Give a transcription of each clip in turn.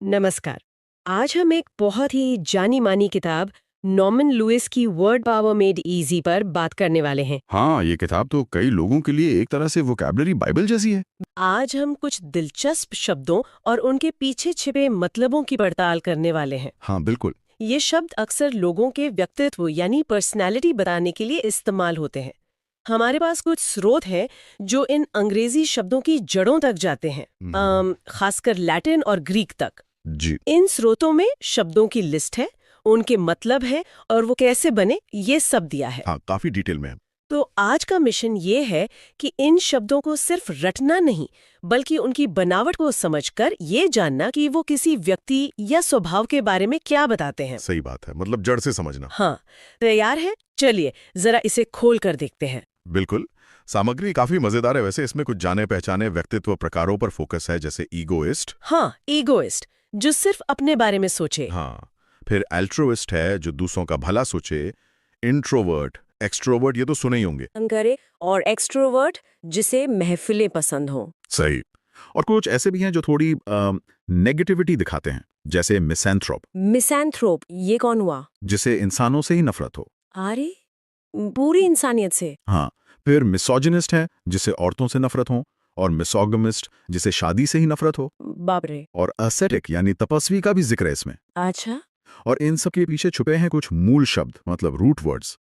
नमस्कार। आज हम एक बहुत ही जानी मानी किताब नॉर्मन लुइस की वर्ड पावर मेड इजी पर बात करने वाले हैं। हाँ, ये किताब तो कई लोगों के लिए एक तरह से वोकैबुलरी बाइबल जैसी है। आज हम कुछ दिलचस्प शब्दों और उनके पीछे छिपे मतलबों की पड़ताल करने वाले हैं। हाँ, बिल्कुल। ये शब्द अक्सर लोगों के व्यक्तित्व यानी पर्सनैलिटी बताने के लिए इस्तेमाल होते हैं। हमारे पास कुछ स्रोत हैं जो इन अंग्रेजी शब्दों की जड़ों तक जाते हैं, खासकर लैटिन और ग्रीक तक। जी। इन स्रोतों में शब्दों की लिस्ट है, उनके मतलब है और वो कैसे बने ये सब दिया है। हाँ, काफी डिटेल में है। तो आज का मिशन ये है कि इन शब्दों को सिर्फ रटना नहीं, बल्कि उनकी बनावट को समझकर ये जानना कि वो किसी व्यक्ति या स्वभाव के बारे में क्या बताते हैं। सही बात है, मतलब जड़ से समझना। हाँ, तैयार है? चलिए जरा इसे खोल कर देखते हैं। बिल्कुल। सामग्री काफी मजेदार है वैसे। इसमें कुछ जाने पहचाने व्यक्तित्व प्रकारों पर फोकस है, जैसे ईगोइस्ट। हाँ, ईगोइस्ट जो सिर्फ अपने बारे में सोचे। हाँ। फिर एल्ट्रोइस्ट है, जो दूसरों का भला सोचे। इंट्रोवर्ट, एक्सट्रोवर्ट, ये तो सुने ही होंगे। करे और एक्सट्रोवर्ट जिसे महफिलें पसंद हो। सही। और कुछ ऐसे भी हैं जो थोड़ी नेगेटिविटी दिखाते हैं, जैसे मिसैंथ्रोप, मिसैंथ्रोप ये कौन हुआ? जिसे इंसानों से ही नफरत हो। अरे पूरी इंसानियत से। हाँ। फिर मिसोजिनिस्ट है, जिसे औरतों से नफरत हो। और मिसोगमिस्ट, जिसे शादी से ही नफरत हो। बाप रे। और असेटिक यानी तपस्वी का भी जिक्र है इसमें। अच्छा। और इन सब के पीछे छुपे हैं कुछ मूल शब्द, मतलब रूट वर्ड्स।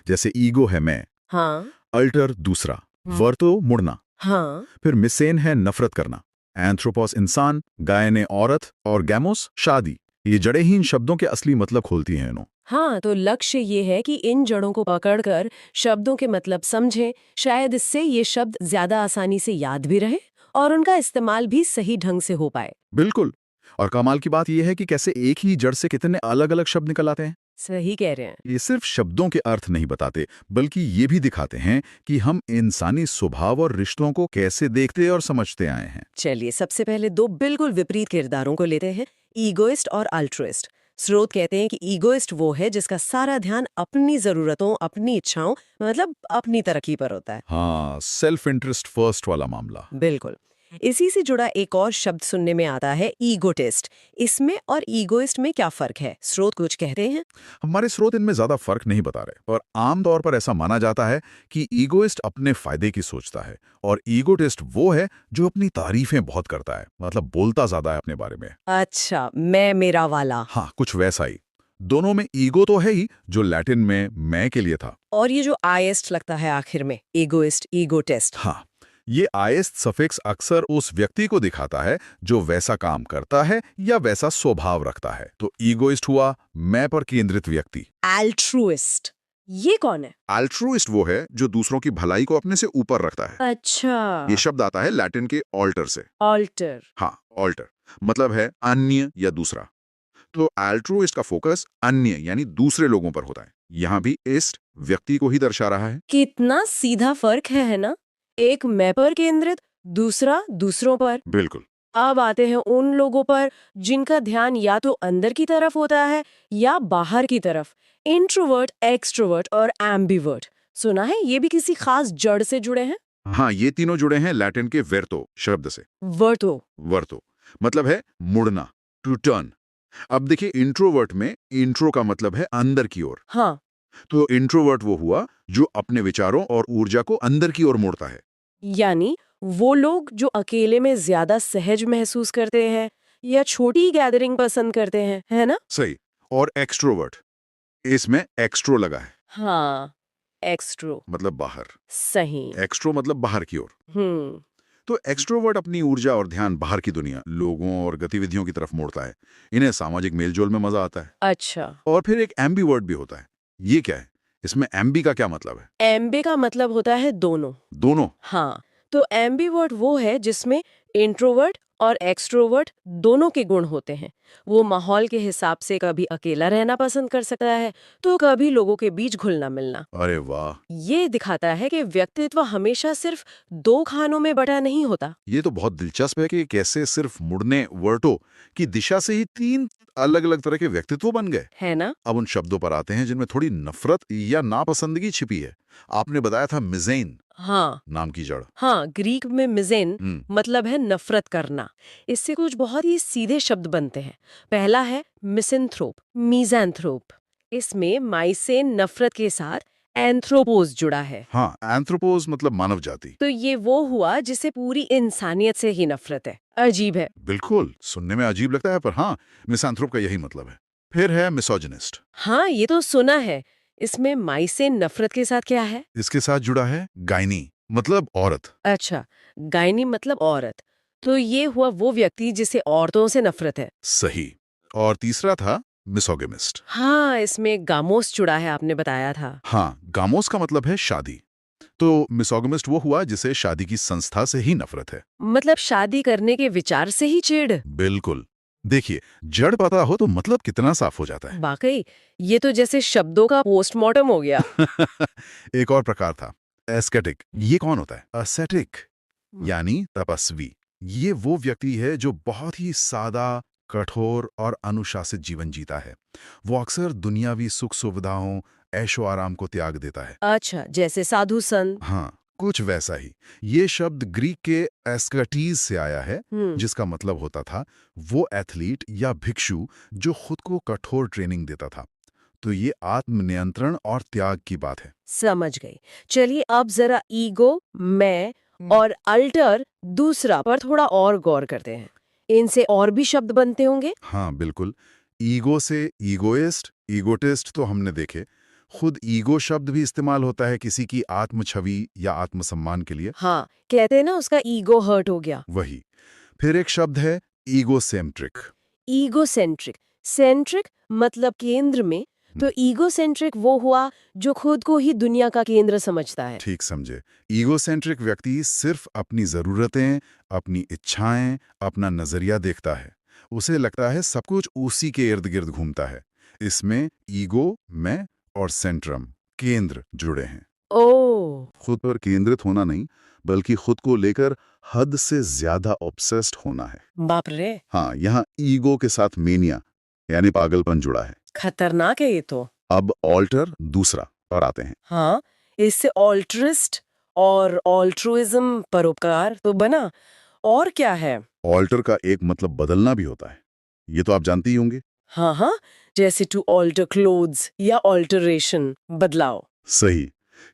जैसे ईगो है मैं, हाँ। अल्टर दूसरा, वर्तो मुड़ना। हाँ। फिर मिसेन है नफरत करना, एंथ्रोपोस इंसान, गायने औरत, और गैमोस शादी। ये जड़ें ही इन शब्दों के असली मतलब खोलती हैं इन्हों। हाँ, तो लक्ष्य ये है कि इन जड़ों को पकड़कर शब्दों के मतलब समझें। शायद इससे ये शब्द ज्यादा आसानी से याद भी रहे और उनका इस्तेमाल भी सही ढंग से हो पाए। बिल्कुल। और कमाल की बात यह है कि कैसे एक ही जड़ से कितने अलग अलग शब्द निकल आते हैं। सही कह रहे हैं। ये सिर्फ शब्दों के अर्थ नहीं बताते, बल्कि ये भी दिखाते हैं कि हम इंसानी स्वभाव और रिश्तों को कैसे देखते और समझते आए हैं। चलिए सबसे पहले दो बिल्कुल विपरीत किरदारों को लेते हैं, ईगोइस्ट और अल्ट्रुइस्ट। स्रोत कहते हैं कि ईगोइस्ट वो है जिसका सारा ध्यान अपनी जरूरतों, अपनी इच्छाओं, मतलब अपनी तरक्की पर होता है। हाँ, सेल्फ इंटरेस्ट फर्स्ट वाला मामला। बिल्कुल। इसी से जुड़ा एक और शब्द सुनने में आता है ईगोटिस्ट। इसमें और ईगोइस्ट में क्या फर्क है? स्रोत कुछ कहते हैं। हमारे स्रोत इनमें ज्यादा फर्क नहीं बता रहे, पर आमतौर पर ऐसा माना जाता है कि ईगोइस्ट अपने फायदे की सोचता है, और ईगोटिस्ट वो है जो अपनी तारीफें बहुत करता है, मतलब बोलता ज्यादा है अपने बारे में। अच्छा, मैं मेरा वाला। हाँ, कुछ वैसा ही। दोनों में ईगो तो है ही, जो लैटिन में मैं के लिए था। और ये जो आईएस्ट लगता है आखिर में, ईगोइस्ट, ईगोटिस्ट। हाँ, ये आयस्त सफिक्स अक्सर उस व्यक्ति को दिखाता है जो वैसा काम करता है या वैसा स्वभाव रखता है। तो ईगोइस्ट हुआ मैं पर केंद्रित व्यक्ति। एल्ट्रुइस्ट ये कौन है? अल्ट्रुइस्ट वो है जो दूसरों की भलाई को अपने से ऊपर रखता है। अच्छा। ये शब्द आता है लैटिन के ऑल्टर से। ऑल्टर। हाँ, ऑल्टर मतलब है अन्य या दूसरा। तो अल्ट्रुइस्ट का फोकस अन्य यानी दूसरे लोगों पर होता है। यहाँ भी इस्ट व्यक्ति को ही दर्शा रहा है। कितना सीधा फर्क है ना? एक मैं पर केंद्रित, दूसरा दूसरों पर। बिल्कुल। अब आते हैं उन लोगों पर जिनका ध्यान या तो अंदर की तरफ होता है या बाहर की तरफ। इंट्रोवर्ट, एक्सट्रोवर्ट और एम्बिवर्ट। सुना है ये भी किसी खास जड़ से जुड़े हैं? हाँ, ये तीनों जुड़े हैं लैटिन के वेर्तो शब्द से। वर्तो। वर्तो मतलब है मुड़ना, टू टर्न। अब देखिए, इंट्रोवर्ट में इंट्रो का मतलब है अंदर की ओर। हाँ। तो इंट्रोवर्ट वो हुआ जो अपने विचारों और ऊर्जा को अंदर की ओर मोड़ता है। यानी वो लोग जो अकेले में ज्यादा सहज महसूस करते हैं या छोटी गैदरिंग पसंद करते हैं, है ना? सही। और एक्सट्रोवर्ट, इसमें एक्स्ट्रो लगा है, हाँ, एक्सट्रो। मतलब बाहर। सही। एक्स्ट्रो मतलब बाहर की ओर। हम्म। तो एक्सट्रोवर्ट अपनी ऊर्जा और ध्यान बाहर की दुनिया, लोगों और गतिविधियों की तरफ मोड़ता है। इन्हें सामाजिक मेलजोल में मजा आता है। अच्छा। और फिर एक एम्बीवर्ट भी होता है। ये क्या है? इसमें एम्बी का क्या मतलब है? एम्बे का मतलब होता है दोनों। दोनों। हाँ, तो एम्बीवर्ट वो है जिसमें इंट्रोवर्ट और एक्सट्रोवर्ट दोनों के गुण होते हैं। वो माहौल के हिसाब से कभी अकेला रहना पसंद कर सकता है, तो कभी लोगों के बीच घुलना मिलना। अरे वाह, ये दिखाता है कि व्यक्तित्व हमेशा सिर्फ दो खानों में बटा नहीं होता। ये तो बहुत दिलचस्प है कि कैसे सिर्फ मुड़ने वर्टो की दिशा से ही तीन अलग अलग तरह के व्यक्तित्व बन गए। है ना? अब उन शब्दों पर आते हैं जिनमें थोड़ी नफरत या नापसंदगी छिपी है। आपने बताया था मिज़ेन। हाँ नाम की जड़। हाँ, ग्रीक में मिजेन मतलब है नफरत करना। इससे कुछ बहुत ही सीधे शब्द बनते हैं। पहला है मिसेंथ्रोप, मीज़ैंथ्रोप। इसमें माइसेन नफरत के साथ एंथ्रोपोस जुड़ा है। हाँ, एंथ्रोपोस मतलब मानव जाति। तो ये वो हुआ जिसे पूरी इंसानियत से ही नफरत है। अजीब है। बिल्कुल, सुनने में अजीब लगता है पर हाँ, मिसैंथ्रोप का यही मतलब है। फिर है मिसोजिनिस्ट। हाँ, ये तो सुना है। इसमें माइसेन नफरत के साथ क्या है? इसके साथ जुड़ा है गायनी, मतलब औरत। अच्छा, गायनी मतलब औरत। तो ये हुआ वो व्यक्ति जिसे औरतों से नफरत है। सही। और तीसरा था मिसोगेमिस्ट। हाँ, इसमें गामोस जुड़ा है, आपने बताया था। हाँ, गामोस का मतलब है शादी। तो मिसोगमिस्ट वो हुआ जिसे शादी की संस्था से ही नफरत है। मतलब शादी करने के विचार से ही चिढ़। बिल्कुल। देखिए, जड़ पता हो तो मतलब कितना साफ हो जाता है। वाकई, ये तो जैसे शब्दों का पोस्टमार्टम हो गया। एक और प्रकार था एस्केटिक। ये कौन होता है? असेटिक यानी तपस्वी। ये वो व्यक्ति है जो बहुत ही सादा, कठोर और अनुशासित जीवन जीता है। वो अक्सर दुनियावी सुख सुविधाओं, ऐशो आराम को त्याग देता है। अच्छा, जैसे साधु संत। हाँ, कुछ वैसा ही। ये शब्द ग्रीक के एस्केटीज से आया है, हम्म। जिसका मतलब होता था वो एथलीट या भिक्षु जो खुद को कठोर ट्रेनिंग देता था। तो ये आत्मनियंत्रण और त्याग की बात है। समझ गई। चलिए अब जरा ईगो, मैं और अल्टर दूसरा पर थोड़ा और गौर करते हैं। इनसे और भी शब्द बनते होंगे? हाँ, बिल्कुल। ईगो से ईगोइस्ट, ईगोटिस्ट तो हमने देखे। खुद ईगो शब्द भी इस्तेमाल होता है किसी की आत्म छवि या आत्मसम्मान के लिए। हाँ, कहते हैं ना उसका ईगो हर्ट हो गया। वही। फिर एक शब्द है ईगोसेंट्रिक। ईगोसेंट्रिक, सेंट्रिक मतलब केंद्र में, तो ईगोसेंट्रिक वो हुआ जो खुद को ही दुनिया का केंद्र समझता है। ठीक समझे। ईगोसेंट्रिक व्यक्ति सिर्फ अपनी जरूरतें, अपनी इच्छाएं, अपना नजरिया देखता है। उसे लगता है सब कुछ उसी के इर्द गिर्द घूमता है। इसमें ईगो, मैं और सेंट्रम, केंद्र जुड़े हैं। ओह। खुद पर केंद्रित होना नहीं, बल्कि खुद को लेकर हद से ज्यादा ऑब्सेस्ड होना है। बाप रे, हाँ, यहाँ ईगो के साथ मेनिया यानी पागलपन जुड़ा है। खतरनाक है ये तो। अब ऑल्टर दूसरा पर आते हैं। हाँ, इससे ऑल्ट्रिस्ट और ऑल्ट्रुइज्म परोपकार तो बना। और क्या है? ऑल्टर का एक मतलब बदलना भी होता है। ये तो आप जानती ही होंगे। हाँ हाँ, जैसे टू ऑल्टर क्लोथ्स या ऑल्टरेशन, बदलाव। सही।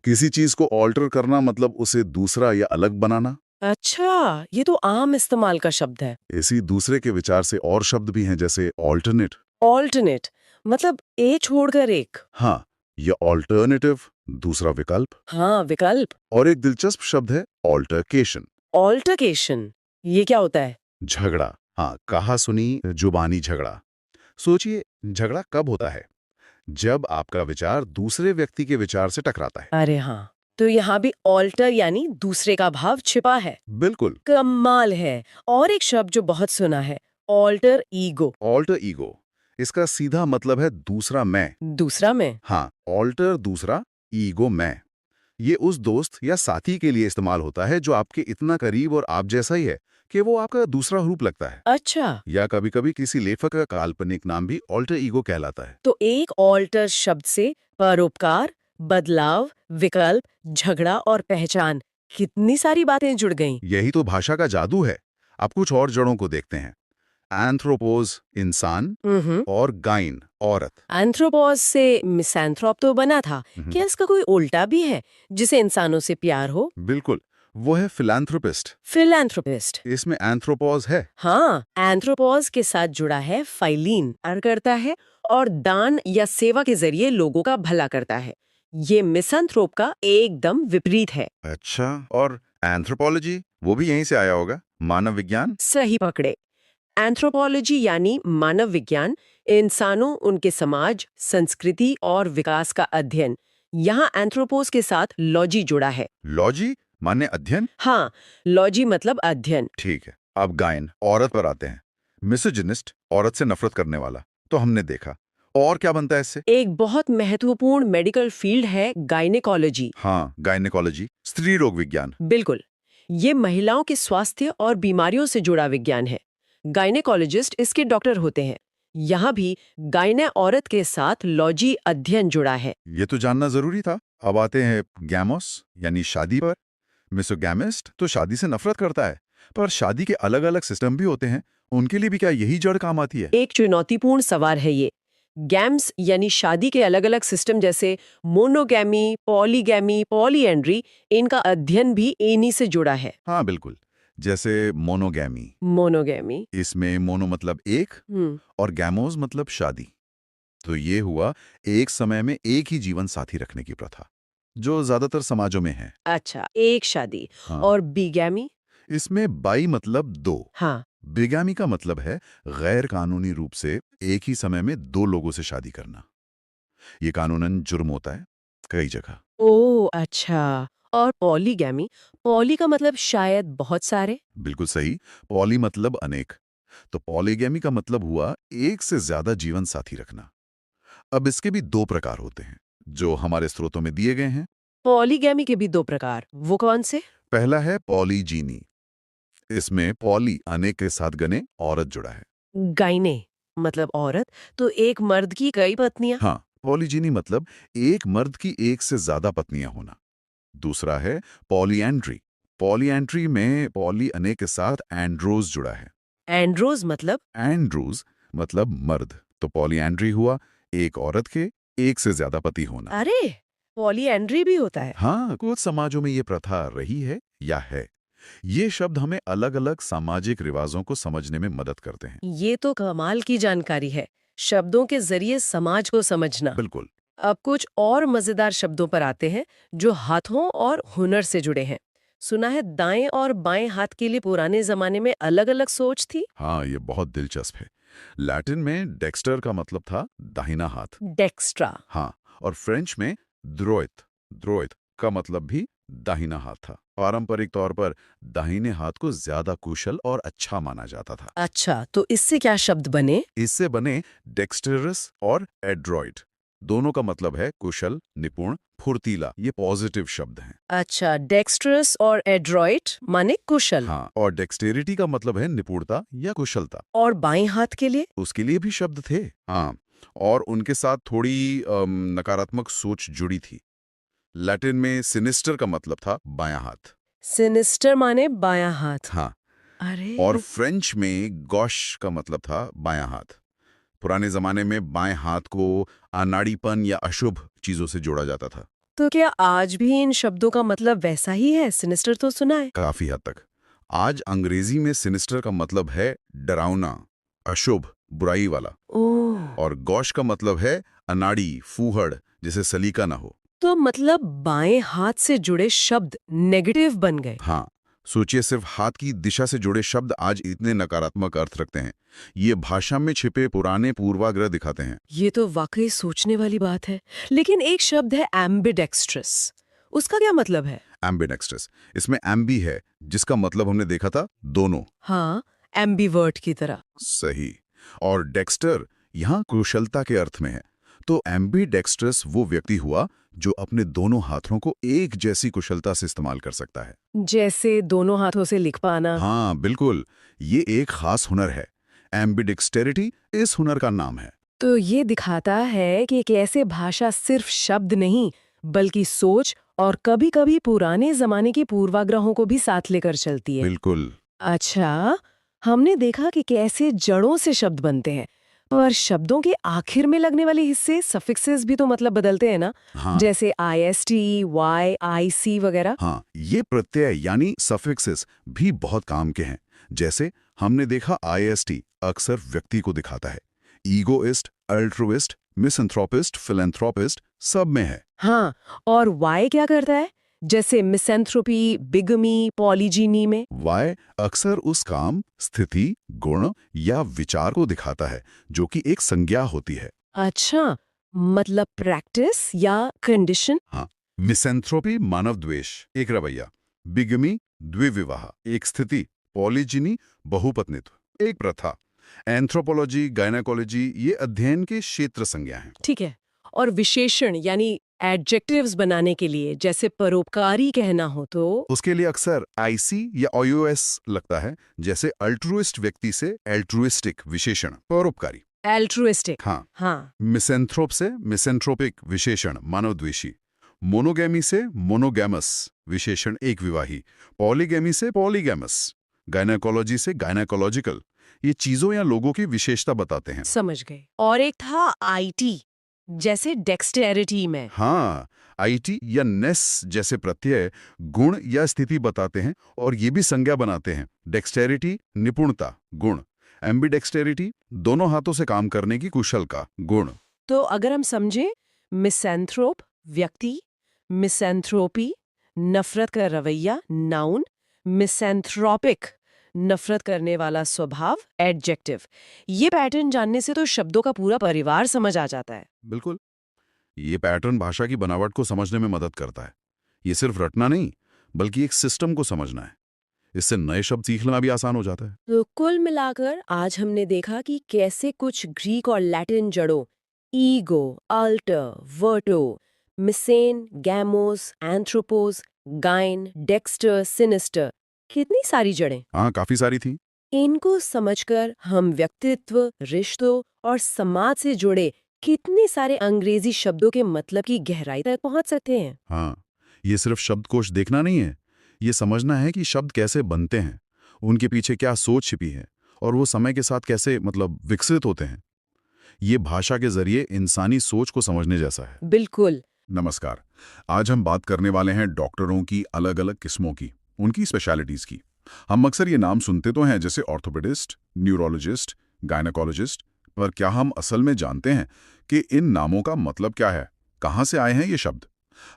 किसी चीज को ऑल्टर करना मतलब उसे दूसरा या अलग बनाना। अच्छा, ये तो आम इस्तेमाल का शब्द है। इसी दूसरे के विचार से और शब्द भी हैं, जैसे ऑल्टरनेट। ऑल्टरनेट मतलब एक छोड़कर एक। हाँ, या ऑल्टरनेटिव, दूसरा विकल्प। हाँ, विकल्प। और एक दिलचस्प शब्द है ऑल्टरकेशन। ऑल्टरकेशन, ये क्या होता है? झगड़ा। हाँ, कहा सुनी जुबानी झगड़ा। सोचिए, झगड़ा कब होता है? जब आपका विचार दूसरे व्यक्ति के विचार से टकराता है। अरे हाँ, तो यहाँ भी ऑल्टर यानी दूसरे का भाव छिपा है। बिल्कुल। कमाल है। और एक शब्द जो बहुत सुना है, ऑल्टर ईगो। ऑल्टर ईगो, इसका सीधा मतलब है दूसरा मैं। दूसरा मैं। हाँ, ऑल्टर दूसरा, ईगो मैं। ये उस दोस्त या साथी के लिए इस्तेमाल होता है जो आपके इतना करीब और आप जैसा ही है कि वो आपका दूसरा रूप लगता है। अच्छा, या कभी-कभी किसी लेखक का काल्पनिक नाम भी ऑल्टर ईगो कहलाता है। तो एक ऑल्टर शब्द से परोपकार, बदलाव, विकल्प, झगड़ा और पहचान, कितनी सारी बातें जुड़ गईं। यही तो भाषा का जादू है। अब कुछ और जड़ों को देखते हैं। एंथ्रोपोज इंसान और गाइन औरत। एंथ्रोपॉज से मिसैंथ्रोप तो बना था। क्या इसका कोई उल्टा भी है जिसे इंसानों से प्यार हो? बिल्कुल, वो है फिलैंथ्रोपिस्ट। फिलैंथ्रोपिस्ट। इसमें एंथ्रोपोज है। हाँ, एंथ्रोपॉज के साथ जुड़ा है फाइलीन, प्यार करता है और दान या सेवा के जरिए लोगों का भला करता है। ये मिसैंथ्रोप का एकदम विपरीत है। अच्छा, और एंथ्रोपोलॉजी वो भी यहीं से आया होगा, मानव विज्ञान। सही पकड़े। एंथ्रोपोलॉजी यानी मानव विज्ञान, इंसानों, उनके समाज, संस्कृति और विकास का अध्ययन। यहाँ एंथ्रोपोस के साथ लॉजी जुड़ा है। लॉजी माने अध्ययन। हाँ, लॉजी मतलब अध्ययन। ठीक है। अब गायन औरत पर आते हैं। मिसोजिनिस्ट, औरत से नफरत करने वाला, तो हमने देखा। और क्या बनता है इससे? एक बहुत महत्वपूर्ण मेडिकल फील्ड है गायनेकोलॉजी। हाँ, गायनेकोलॉजी, स्त्री रोग विज्ञान। बिल्कुल, ये महिलाओं के स्वास्थ्य और बीमारियों से जुड़ा विज्ञान है। गायनेकोलॉजिस्ट इसके डॉक्टर होते हैं। यहाँ भी गायने औरत के साथ लॉजी अध्ययन जुड़ा है। ये तो जानना जरूरी था। अब आते हैं गैमोस यानी शादी पर। मिसोगैमिस्ट तो शादी से नफरत करता है, पर शादी के अलग अलग सिस्टम भी होते हैं, उनके लिए भी क्या यही जड़ काम आती है? एक चुनौतीपूर्ण सवाल है ये। गैम्स यानी शादी के अलग अलग सिस्टम जैसे मोनोगैमी, पॉलीगैमी, पॉलीएंड्री, इनका अध्ययन भी इन्हीं से जुड़ा है। हाँ बिल्कुल, जैसे मोनोगैमी। मोनोगैमी। इसमें मोनो मतलब एक और गैमोज मतलब शादी। तो ये हुआ एक समय में एक ही जीवन साथी रखने की प्रथा, जो ज्यादातर समाजों में है। अच्छा, एक शादी। हाँ। और बिगैमी? इसमें बाई मतलब दो। हाँ। बिगामी का मतलब है गैर कानूनी रूप से एक ही समय में दो लोगों से शादी करना। ये कानूनन जुर्म होता है कई जगह। ओह अच्छा। और पॉलीगैमी? पॉली का मतलब शायद बहुत सारे। बिल्कुल सही। पॉली मतलब अनेक। तो पॉलीगैमी का मतलब हुआ एक से ज्यादा जीवन साथी रखना। अब इसके भी दो प्रकार होते हैं जो हमारे स्रोतों में दिए गए हैं। पॉलीगैमी के भी दो प्रकार, वो कौन से? पहला है पॉलीजीनी। इसमें पॉली अनेक के साथ गने औरत जुड़ा है। गाइने मतलब औरत, तो एक मर्द की कई पत्नियां। हाँ, पॉलीजीनी मतलब एक मर्द की एक से ज्यादा पत्नियां होना। दूसरा है पॉलीएंड्री। पॉलीएंड्री में पॉली अनेक के साथ एंड्रोज जुड़ा है। एंड्रोज मतलब? एंड्रोज मतलब मर्द। तो पॉलीएंड्री हुआ एक औरत के एक से ज्यादा पति होना। अरे, पॉलीएंड्री भी होता है। हाँ, कुछ समाजों में ये प्रथा रही है या है। ये शब्द हमें अलग अलग सामाजिक रिवाजों को समझने में मदद करते हैं। ये तो कमाल की जानकारी है, शब्दों के जरिए समाज को समझना। बिल्कुल। अब कुछ और मजेदार शब्दों पर आते हैं जो हाथों और हुनर से जुड़े हैं। सुना है दाएं और बाएं हाथ के लिए पुराने जमाने में अलग-अलग सोच थी। हाँ, ये बहुत दिलचस्प है। लैटिन में डेक्स्टर का मतलब था दाहिना हाथ। डेक्स्ट्रा। हाँ, और फ्रेंच में द्रोइथ द्रोइथ का मतलब भी दाहिना हाथ था। पारंपरिक तौर पर दाहिने हाथ को ज्यादा कुशल और अच्छा माना जाता था। अच्छा, तो इससे क्या शब्द बने? इससे बने डेक्स्टरस और एड्रॉइड। दोनों का मतलब है कुशल, निपुण, फुर्तीला। ये पॉजिटिव शब्द हैं। अच्छा, डेक्स्ट्रस और एड्रॉइट माने कुशल। हाँ, और डेक्सटेरिटी का मतलब है निपुणता या कुशलता। और बाएं हाथ के लिए? उसके लिए भी शब्द थे। हाँ, और उनके साथ थोड़ी नकारात्मक सोच जुड़ी थी। लैटिन में सिनिस्टर का मतलब था बायां हाथ। सिनिस्टर माने बायां हाथ। हाँ, अरे। और फ्रेंच में गॉश का मतलब था बायां हाथ। पुराने जमाने में बाएं हाथ को अनाड़ीपन या अशुभ चीजों से जोड़ा जाता था। तो क्या आज भी इन शब्दों का मतलब वैसा ही है? सिनिस्टर तो सुना है। काफी हद तक। आज अंग्रेजी में सिनिस्टर का मतलब है डरावना, अशुभ, बुराई वाला। ओह। और गॉश का मतलब है अनाड़ी, फूहड़, जिसे सलीका ना हो। तो मतलब बाएं हाथ से जुड़े शब्द नेगेटिव बन गए। हाँ, सोचिए सिर्फ हाथ की दिशा से जुड़े शब्द आज इतने नकारात्मक अर्थ रखते हैं। ये भाषा में छिपे पुराने पूर्वाग्रह दिखाते हैं। ये तो वाकई सोचने वाली बात है। लेकिन एक शब्द है एम्बिडेक्स्ट्रस, उसका क्या मतलब है? एम्बिडेक्स्ट्रस, इसमें एम्बी है जिसका मतलब हमने देखा था दोनों। हाँ, एम्बीवर्ट की तरह। सही। और डेक्स्टर यहाँ कुशलता के अर्थ में है। तो एम्बीडेक्स्ट्रस वो व्यक्ति हुआ जो अपने दोनों हाथों को एक जैसी कुशलता से इस्तेमाल कर सकता है। जैसे दोनों हाथों से लिख पाना। हाँ बिल्कुल, ये एक खास हुनर है। एम्बिडेक्स्टेरिटी इस हुनर का नाम है। तो ये दिखाता है कि कैसे भाषा सिर्फ शब्द नहीं, बल्कि सोच और कभी-कभी पुराने जमाने के पूर्वाग्रहों को भी साथ लेकर चलती है। बिल्कुल। अच्छा, हमने देखा कि कैसे जड़ों से शब्द बनते हैं, पर शब्दों के आखिर में लगने वाले हिस्से सफिक्सेस भी तो मतलब बदलते हैं ना? हाँ जैसे IST, Y, IC वगैरह। हाँ, ये प्रत्यय यानी सफिक्सेस भी बहुत काम के हैं। जैसे हमने देखा IST अक्सर व्यक्ति को दिखाता है। ईगोइस्ट, अल्ट्रुइस्ट, मिसएंथ्रोपिस्ट, फिलैंथ्रोपिस्ट सब में है। हाँ, और Y क्या करता है? जैसे मिसेंथ्रोपी, बिगमी, पॉलीजीनी में। वाय अक्सर उस काम, स्थिति, गुण या विचार को दिखाता है जो कि एक संज्ञा होती है। अच्छा, मतलब प्रैक्टिस या कंडीशन। हाँ, मिसेंथ्रोपी मानव द्वेष, एक रवैया। बिगमी द्विविवाह, एक स्थिति। पॉलीजिनी बहुपत्नित्व, एक प्रथा। एंथ्रोपोलॉजी, गायनेकोलॉजी ये अध्ययन के क्षेत्र संज्ञा हैं। ठीक है। और विशेषण यानी एडजेक्टिव्स बनाने के लिए जैसे परोपकारी कहना हो तो? उसके लिए अक्सर IC या OUS लगता है। जैसे अल्ट्रुइस्ट व्यक्ति से एल्ट्रुइस्टिक विशेषण, परोपकारी। एल्ट्रुइस्टिक। हाँ, हाँ। मिसेंथ्रोप से मिसेंथ्रोपिक विशेषण, मानवद्वेषी। मोनोगैमी से मोनोगैमस, विशेषण एक विवाही। पॉलीगैमी से पॉलीगैमस। गायनेकोलॉजी से गायनेकोलॉजिकल। ये चीजों या लोगों की विशेषता बताते हैं। समझ गए। और एक था आईटी, जैसे डेक्सटेरिटी में। हाँ, आईटी या नेस जैसे प्रत्यय गुण या स्थिति बताते हैं और ये भी संज्ञा बनाते हैं। डेक्सटेरिटी निपुणता गुण, एम्बीडेक्सटेरिटी दोनों हाथों से काम करने की कुशल का गुण। तो अगर हम समझें, मिसैंथ्रोप व्यक्ति, मिसैंथ्रोपी नफरत का रवैया नाउन, मिसैंथ्रोपिक नफरत करने वाला स्वभाव एडजेक्टिव। ये पैटर्न जानने से तो शब्दों का पूरा परिवार समझ आ जाता है। बिल्कुल, ये पैटर्न भाषा की बनावट को समझने में मदद करता है। ये सिर्फ रटना नहीं, बल्कि एक सिस्टम को समझना है। इससे नए शब्द सीखना भी आसान हो जाता है। तो कुल मिलाकर आज हमने देखा कि कैसे कुछ ग्रीक और लैटिन जड़ों ego, alter, verto, misein, gamos, anthropos, gyne, dexter, sinister, कितनी सारी जड़ें। हाँ, काफी सारी थी। इनको समझकर हम व्यक्तित्व, रिश्तों और समाज से जुड़े कितने सारे अंग्रेजी शब्दों के मतलब की गहराई तक पहुंच सकते हैं। हाँ, ये सिर्फ शब्दकोश देखना नहीं है, ये समझना है कि शब्द कैसे बनते हैं, उनके पीछे क्या सोच छिपी है और वो समय के साथ कैसे विकसित होते हैं। ये भाषा के जरिए इंसानी सोच को समझने जैसा है। बिल्कुल। नमस्कार, आज हम बात करने वाले हैं डॉक्टरों की अलग अलग किस्मों की, उनकी स्पेशलिटीज की। हम अक्सर ये नाम सुनते तो हैं, जैसे ऑर्थोपेडिस्ट, न्यूरोलॉजिस्ट, गायनेकोलॉजिस्ट, पर क्या हम असल में जानते हैं कि इन नामों का मतलब क्या है, कहाँ से आए हैं ये शब्द?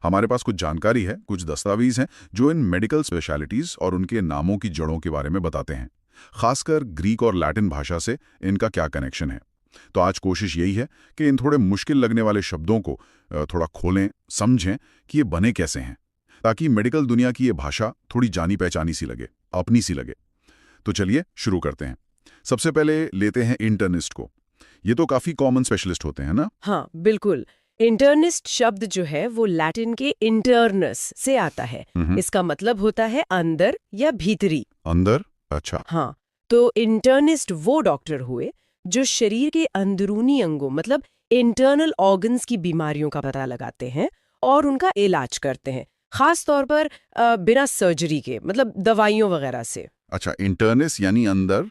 हमारे पास कुछ जानकारी है, कुछ दस्तावेज हैं जो इन मेडिकल स्पेशलिटीज और उनके नामों की जड़ों के बारे में बताते हैं। खासकर ग्रीक और लैटिन भाषा से इनका क्या कनेक्शन है। तो आज कोशिश यही है कि इन थोड़े मुश्किल लगने वाले शब्दों को थोड़ा खोलें, समझें कि ये बने कैसे हैं, ताकि मेडिकल दुनिया की ये भाषा थोड़ी जानी पहचानी सी लगे, अपनी सी लगे। तो चलिए शुरू करते हैं। सबसे पहले लेते हैं इंटर्निस्ट को। ये तो काफी कॉमन स्पेशलिस्ट होते हैं ना? हाँ, बिल्कुल। इंटर्निस्ट शब्द जो है वो लैटिन के इंटरनस से आता है। इसका मतलब होता है अंदर या भीतरी। अंदर? अच्छा। हाँ, तो इंटर्निस्ट वो डॉक्टर हुए जो शरीर के अंदरूनी अंगों मतलब इंटरनल ऑर्गन्स की बीमारियों का पता लगाते हैं और उनका इलाज करते हैं, खास तौर पर बिना सर्जरी के, मतलब दवाइयों वगैरह से। अच्छा, इंटर्निस्ट यानी अंदर,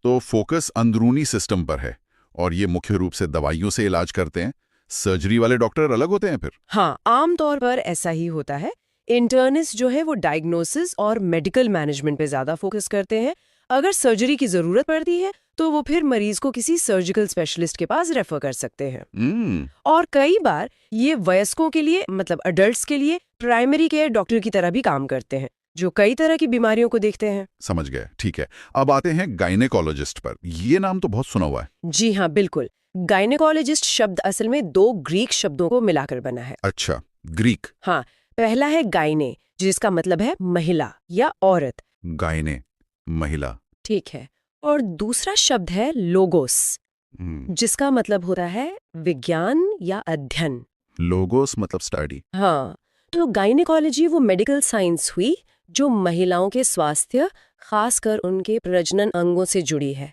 तो फोकस अंदरूनी सिस्टम पर है और ये मुख्य रूप से दवाइयों से इलाज करते हैं। सर्जरी वाले डॉक्टर अलग होते हैं फिर? हाँ, आमतौर पर ऐसा ही होता है। इंटर्निस्ट जो है वो डायग्नोसिस और मेडिकल मैनेजमेंट पे ज्यादा फोकस करते हैं। अगर सर्जरी की जरूरत पड़ती है तो वो फिर मरीज को किसी सर्जिकल स्पेशलिस्ट के पास रेफर कर सकते हैं। और कई बार ये वयस्कों के लिए, मतलब अडल्ट्स के लिए, प्राइमरी केयर डॉक्टर की तरह भी काम करते हैं, जो कई तरह की बीमारियों को देखते हैं। समझ गए, ठीक है। अब आते हैं गायनेकोलॉजिस्ट पर। ये नाम तो बहुत सुना हुआ है। जी हाँ, बिल्कुल। गायनेकोलॉजिस्ट शब्द असल में 2 ग्रीक शब्दों को मिलाकर बना है। अच्छा, ग्रीक। हाँ, पहला है गायने, जिसका मतलब है महिला या औरत। गायने, महिला। ठीक है। और दूसरा शब्द है लोगोस, जिसका मतलब होता है विज्ञान या अध्ययन। लोगोस मतलब स्टडी। हाँ, तो गायनेकोलॉजी वो मेडिकल साइंस हुई जो महिलाओं के स्वास्थ्य, खासकर उनके प्रजनन अंगों से जुड़ी है।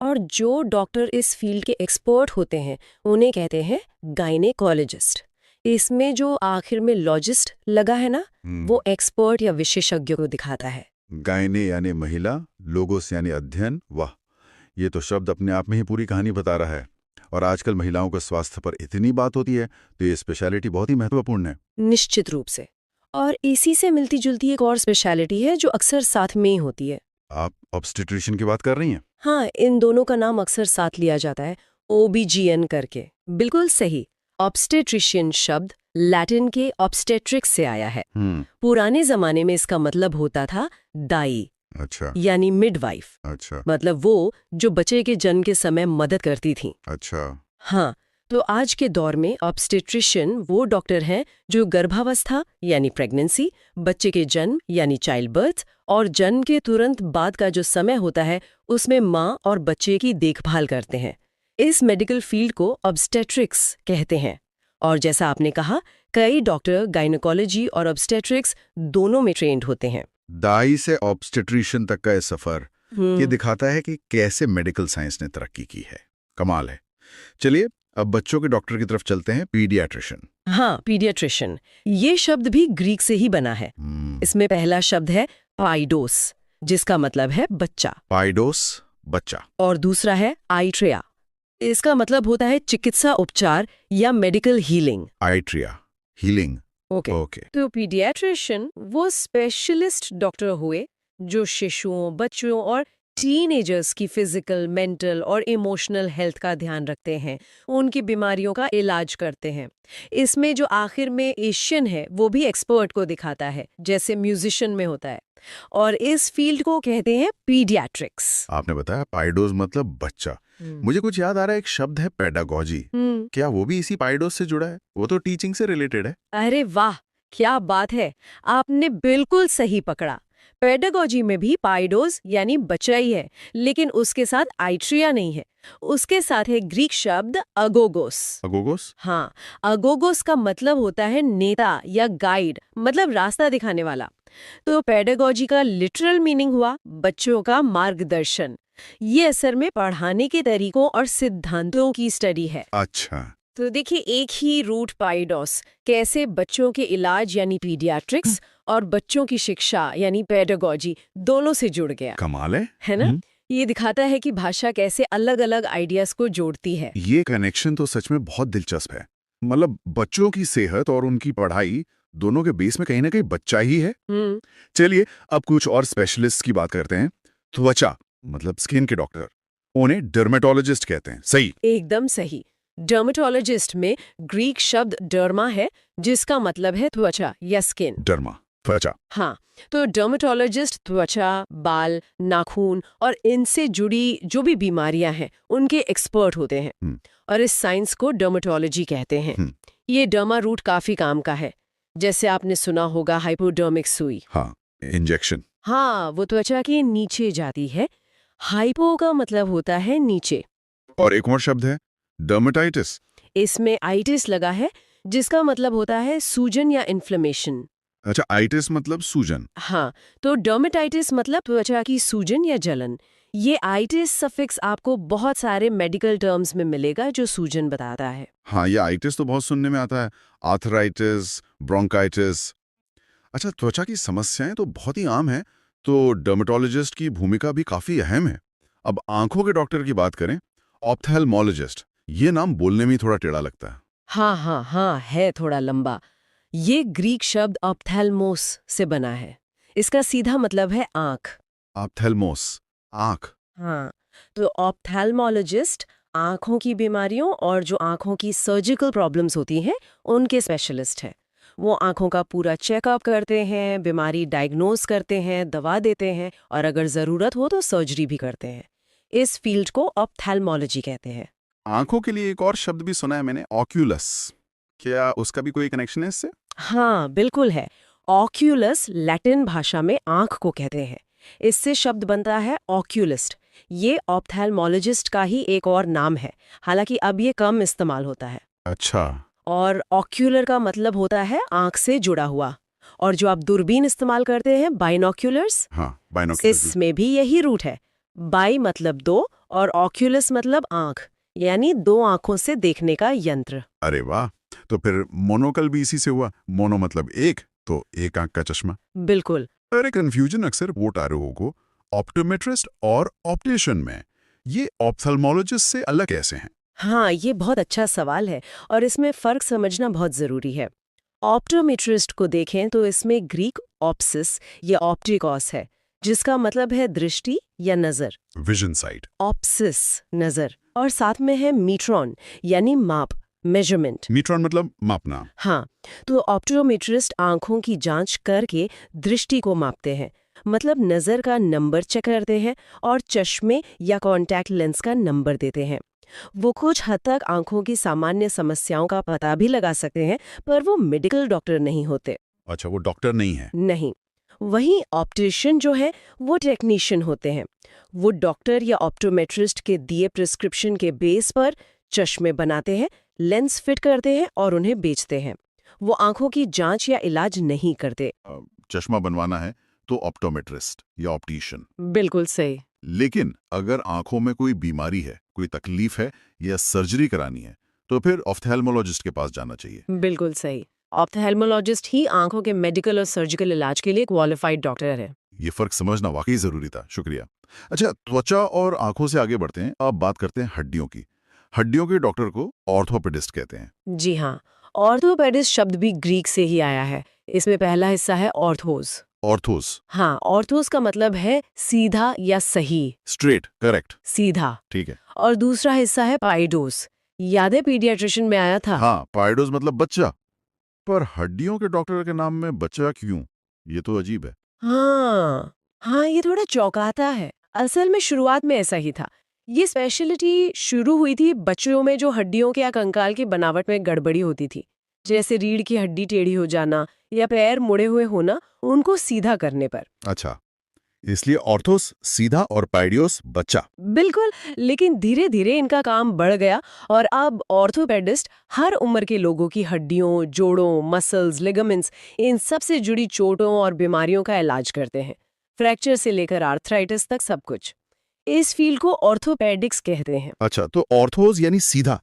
और जो डॉक्टर इस फील्ड के एक्सपर्ट होते हैं उन्हें कहते हैं गायनेकोलॉजिस्ट। इसमें जो आखिर में लॉजिस्ट लगा है ना, वो एक्सपर्ट या विशेषज्ञ को दिखाता है। गायने यानी महिला, लोगोस यानी अध्ययन। वाह, ये तो शब्द अपने आप में ही पूरी कहानी बता रहा है। और आजकल महिलाओं के स्वास्थ्य पर इतनी बात होती है, तो ये स्पेशलिटी बहुत ही महत्वपूर्ण है। निश्चित रूप से। और इसी से मिलती जुलती एक और स्पेशलिटी है जो अक्सर साथ में ही होती है। आप ऑब्स्टेट्रिशियन की बात कर रही हैं? हाँ, इन दोनों का नाम अक्सर साथ लिया जाता है, OBGYN करके। बिल्कुल सही। ऑब्स्टेट्रिशियन शब्द लैटिन के ऑब्स्टेट्रिक्स से आया है। पुराने जमाने में इसका मतलब होता था दाई। अच्छा। यानी मिडवाइफ। अच्छा। मतलब वो जो बच्चे के जन्म के समय मदद करती थी। अच्छा। हाँ, तो आज के दौर में ऑब्स्टेट्रिशियन वो डॉक्टर हैं जो गर्भावस्था यानी प्रेगनेंसी, बच्चे के जन्म यानी चाइल्ड बर्थ और जन्म के तुरंत बाद का जो समय होता है उसमें माँ और बच्चे की देखभाल करते हैं। इस मेडिकल फील्ड को ऑब्स्टेट्रिक्स कहते हैं। और जैसा आपने कहा, कई डॉक्टर गायनेकोलॉजी और ऑब्स्टेट्रिक्स दोनों में ट्रेंड होते हैं। दाई से ऑब्स्टेट्रिशियन तक का ये सफर ये दिखाता है कि कैसे मेडिकल साइंस ने तरक्की की है। कमाल है। चलिए अब बच्चों के डॉक्टर की तरफ चलते हैं, पीडियाट्रिशियन। हाँ, पीडियाट्रिशियन। ये शब्द भी ग्रीक से ही बना है। इसमें पहला शब्द है पाइडोस, जिसका मतलब है बच्चा, पाइडोस बच्चा, और दूसरा है आइट्रिया। इसका मतलब होता है चिकित्सा उपचार या medical healing. Iatria healing. Okay. Okay. तो पीडियाट्रिशियन वो स्पेशलिस्ट डॉक्टर हुए जो शिशुओं, बच्चों और टीनेजर्स की फिजिकल, मेंटल और इमोशनल हेल्थ का ध्यान रखते हैं, उनकी बीमारियों का इलाज करते हैं। इसमें जो आखिर में एशियन है वो भी एक्सपर्ट को दिखाता है, जैसे म्यूजिशियन में होता है, और इस फील्ड को कहते हैं पीडियाट्रिक्स। आपने बताया पाइडोस मतलब बच्चा। मुझे कुछ याद आ रहा है, एक शब्द है पेडागोजी। क्या वो भी इसी पाइडोस से जुड़ा है? वो तो टीचिंग से रिलेटेड है। अरे वाह, क्या बात है, आपने बिल्कुल सही पकड़ा। पेडागोजी में भी पाइडोस यानी बच्चा ही है, लेकिन उसके साथ आइट्रिया नहीं है। उसके साथ है ग्रीक शब्द अगोगोस। अगोगोस? हाँ, अगोगोस का मतलब होता है नेता या गाइड, मतलब रास्ता दिखाने वाला। तो पेडागोजी का लिटरल मीनिंग हुआ बच्चों का मार्गदर्शन। ये असल में पढ़ाने के तरीकों और सिद्धांतों की स्टडी है। अच्छा। तो देखिए, एक ही रूट पाइडोस कैसे बच्चों के इलाज यानी पीडियाट्रिक्स और बच्चों की शिक्षा यानी पेडागोजी दोनों से जुड़ गया। कमाल है ना? ये दिखाता है कि भाषा कैसे अलग-अलग आइडियाज को जोड़ती है। ये कनेक्शन तो सच में बहुत दिलचस्प है। मतलब बच्चों की सेहत और उनकी पढ़ाई दोनों के बेस में कहीं ना कहीं बच्चा ही है। चलिए अब कुछ और स्पेशलिस्ट की बात करते हैं। त्वचा मतलब स्किन के डॉक्टर, उन्हें डर्मेटोलॉजिस्ट कहते हैं, सही? एकदम सही। डर्मेटोलॉजिस्ट में ग्रीक शब्द डर्मा है, जिसका मतलब है त्वचा या स्किन। डर्मा, त्वचा। हाँ, तो डर्मेटोलॉजिस्ट त्वचा, बाल, नाखून और इनसे जुड़ी जो भी बीमारियां हैं उनके एक्सपर्ट होते हैं, और इस साइंस को डर्मेटोलॉजी कहते हैं। ये डर्मा रूट काफी काम का है, जैसे आपने सुना होगा हाइपोडर्मिक सुई। हाँ, इंजेक्शन। हाँ, वो त्वचा के नीचे जाती है। हाइपो का मतलब होता है नीचे। और एक और शब्द है डर्मेटाइटिस। इसमें आइटिस लगा है, जिसका मतलब होता है सूजन या इन्फ्लेमेशन। अच्छा, आइटिस मतलब सूजन। हाँ, तो डर्मेटाइटिस मतलब त्वचा की सूजन या जलन। ये आइटिस सफिक्स आपको बहुत सारे मेडिकल टर्म्स में मिलेगा जो सूजन बताता है। हाँ, ये आइटिस तो बहुत सुनने में आता है, आर्थराइटिस, ब्रोंकाइटिस। अच्छा, त्वचा की समस्याएं तो बहुत ही आम हैं, तो डर्मेटोलॉजिस्ट की भूमिका भी काफी अहम है। अब आंखों के डॉक्टर की बात करें, ऑप्थेल्मोलॉजिस्ट, ये नाम बोलने में ही थोड़ा टेढ़ा लगता है। हाँ हाँ हाँ, है थोड़ा लंबा। ये ग्रीक शब्द ऑप्थेल्मोस से बना है। इसका सीधा मतलब है आंख। ऑप्थेल्मोस, आंख। हाँ, तो ऑप्थेल्मोलॉजिस्ट आंखों की बीमारियों और जो आंखों की सर्जिकल प्रॉब्लम्स होती हैं उनके स्पेशलिस्ट है। वो आंखों का पूरा चेकअप करते हैं, बीमारी डायग्नोज करते हैं, दवा देते हैं, और अगर ज़रूरत हो तो सर्जरी भी करते हैं। इस फील्ड को ऑप्थेल्मोलॉजी कहते हैं। आंखों के लिए एक और शब्द भी सुना है मैंने, ऑक्यूलस। क्या उसका भी कोई कनेक्शन है इससे? हाँ, बिल्कुल है। ऑक्यूलस लैटिन भाषा में आंख को कहते हैं। इससे शब्द बनता है ऑक्यूलिस्ट। ये ऑप्थेल्मोलॉजिस्ट का ही एक और नाम है, हालांकि अब ये कम इस्तेमाल होता है। अच्छा। और ऑक्यूलर का मतलब होता है आंख से जुड़ा हुआ। और जो आप दूरबीन इस्तेमाल करते हैं, बाइनोक्यूलर्स, हाँ, बाइनोक्यूलर। इसमें भी यही रूट है। बाई मतलब दो और ऑक्यूलस मतलब आंख, यानी दो आंखों से देखने का यंत्र। अरे वाह, तो फिर मोनोकल भी इसी से हुआ। मोनो मतलब एक, तो एक आंख का चश्मा। बिल्कुल। अरे कंफ्यूजन अक्सर वोट आ रहे को ऑप्टोमेट्रिस्ट और ऑप्टिशियन में, ये ऑप्थेल्मोलॉजिस्ट से अलग कैसे हैं? हाँ, ये बहुत अच्छा सवाल है और इसमें फर्क समझना बहुत जरूरी है। ऑप्टोमेट्रिस्ट को देखें तो इसमें ग्रीक ऑप्सिस या ऑप्टिकॉस है, जिसका मतलब है दृष्टि या नजर। Vision site. ऑप्सिस नजर, और साथ में है मीट्रॉन यानी माप, मेजरमेंट। मीट्रॉन मतलब मापना। हाँ, तो ऑप्टोमेट्रिस्ट आंखों की जांच करके दृष्टि को मापते हैं, मतलब नजर का नंबर चेक करते हैं और चश्मे या कॉन्टैक्ट लेंस का नंबर देते हैं। वो कुछ हद तक आंखों की सामान्य समस्याओं का पता भी लगा सकते हैं, पर वो मेडिकल डॉक्टर नहीं होते। अच्छा, वो डॉक्टर नहीं है। नहीं। वहीं ऑप्टिशियन जो है वो टेक्नीशियन होते हैं। वो डॉक्टर या ऑप्टोमेट्रिस्ट के दिए प्रिस्क्रिप्शन के बेस पर चश्मे बनाते हैं, लेंस फिट करते हैं और उन्हें बेचते हैं। वो आंखों की जांच या इलाज नहीं करते। चश्मा बनवाना है तो ऑप्टोमेट्रिस्ट या ऑप्टिशियन। बिल्कुल सही। लेकिन अगर आंखों में कोई बीमारी है, कोई तकलीफ है या सर्जरी करानी है, तो फिर ऑफ्थेल्मोलॉजिस्ट के पास जाना चाहिए। बिल्कुल सही। ऑप्थेल्मोलॉजिस्ट ही आंखों के मेडिकल और सर्जिकल इलाज के लिए क्वालिफाइड डॉक्टर है। ये फर्क समझना वाकई जरूरी था, शुक्रिया। अच्छा, त्वचा और आंखों से आगे बढ़ते हैं। अब बात करते हैं हड्डियों की। हड्डियों के डॉक्टर को ऑर्थोपेडिस्ट कहते हैं। जी हाँ, ऑर्थोपेडिस्ट शब्द भी ग्रीक से ही आया है। इसमें पहला हिस्सा है ऑर्थोस। ऑर्थोस, हाँ, ऑर्थोस का मतलब है सीधा या सही, स्ट्रेट, करेक्ट, सीधा। ठीक है। और दूसरा हिस्सा है पाइडोस। याद है पीडियाट्रिशियन में आया था? हाँ, पाइडोस मतलब बच्चा। पर हड्डियों के डॉक्टर के नाम में बच्चा क्यों? ये तो अजीब है। हाँ हाँ, ये थोड़ा चौंकाता है। असल में शुरुआत में ऐसा ही था। ये स्पेशलिटी शुरू हुई थी बच्चों में जो हड्डियों के या कंकाल की बनावट में गड़बड़ी होती थी, जैसे रीढ़ की हड्डी टेढ़ी हो जाना या पैर मुड़े हुए होना, उनको सीधा करने पर। अच्छा, इसलिए ऑर्थोस सीधा और पाइडियोस बच्चा। बिल्कुल। लेकिन धीरे धीरे इनका काम बढ़ गया और अब ऑर्थोपेडिस्ट हर उम्र के लोगों की हड्डियों, जोड़ों, मसल्स, लिगामेंट्स, इन सब से जुड़ी चोटों और बीमारियों का इलाज करते हैं। फ्रैक्चर से लेकर आर्थराइटिस तक सब कुछ। इस फील्ड को ऑर्थोपेडिक्स कहते हैं। अच्छा, तो ऑर्थोस यानी सीधा।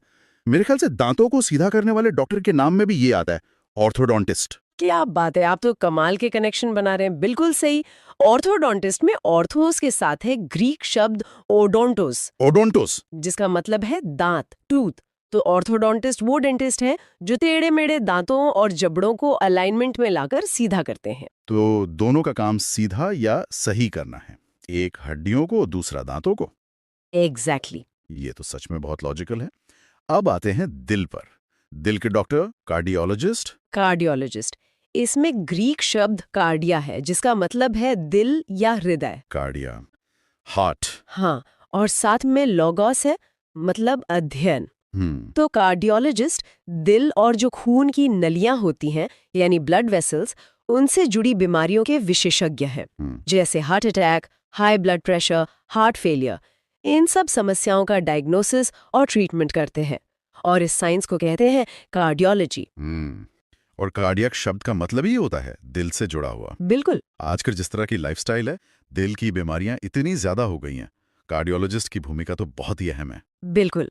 मेरे ख्याल से दांतों को सीधा करने वाले डॉक्टर के नाम में भी ये आता है, ऑर्थोडोंटिस्ट। क्या बात है, आप तो कमाल के कनेक्शन बना रहे हैं। बिल्कुल सही। ऑर्थोडोंटिस्ट में ऑर्थोस के साथ है ग्रीक शब्द ओडोंटोस, ओडोंटोस, जिसका मतलब है दांत, टूथ। तो ऑर्थोडोंटिस्ट वो डेंटिस्ट है जो टेढ़े मेढ़े दांतों और जबड़ों को अलाइनमेंट में लाकर सीधा करते हैं। तो दोनों का काम सीधा या सही करना है, एक हड्डियों को, दूसरा दांतों को। एग्जैक्टली। ये तो सच में बहुत लॉजिकल है। अब आते हैं दिल पर। दिल के डॉक्टर कार्डियोलॉजिस्ट। कार्डियोलॉजिस्ट, इसमें ग्रीक शब्द कार्डिया है, जिसका मतलब है दिल या हृदय। Cardia, heart. हाँ, और साथ में लोगोस है, मतलब अध्ययन। तो कार्डियोलॉजिस्ट दिल और जो खून की नलियां होती हैं, यानी ब्लड वेसल्स, उनसे जुड़ी बीमारियों के विशेषज्ञ हैं, जैसे heart attack, high blood pressure, heart failure. इन सब समस्याओं का डायग्नोसिस और ट्रीटमेंट करते हैं, और इस साइंस को कहते हैं कार्डियोलॉजी। और कार्डियक शब्द का मतलब ही होता है दिल से जुड़ा हुआ। बिल्कुल। आजकल जिस तरह की लाइफस्टाइल है, दिल की बीमारियां इतनी ज्यादा हो गई हैं, कार्डियोलॉजिस्ट की भूमिका तो बहुत ही अहम है। बिल्कुल।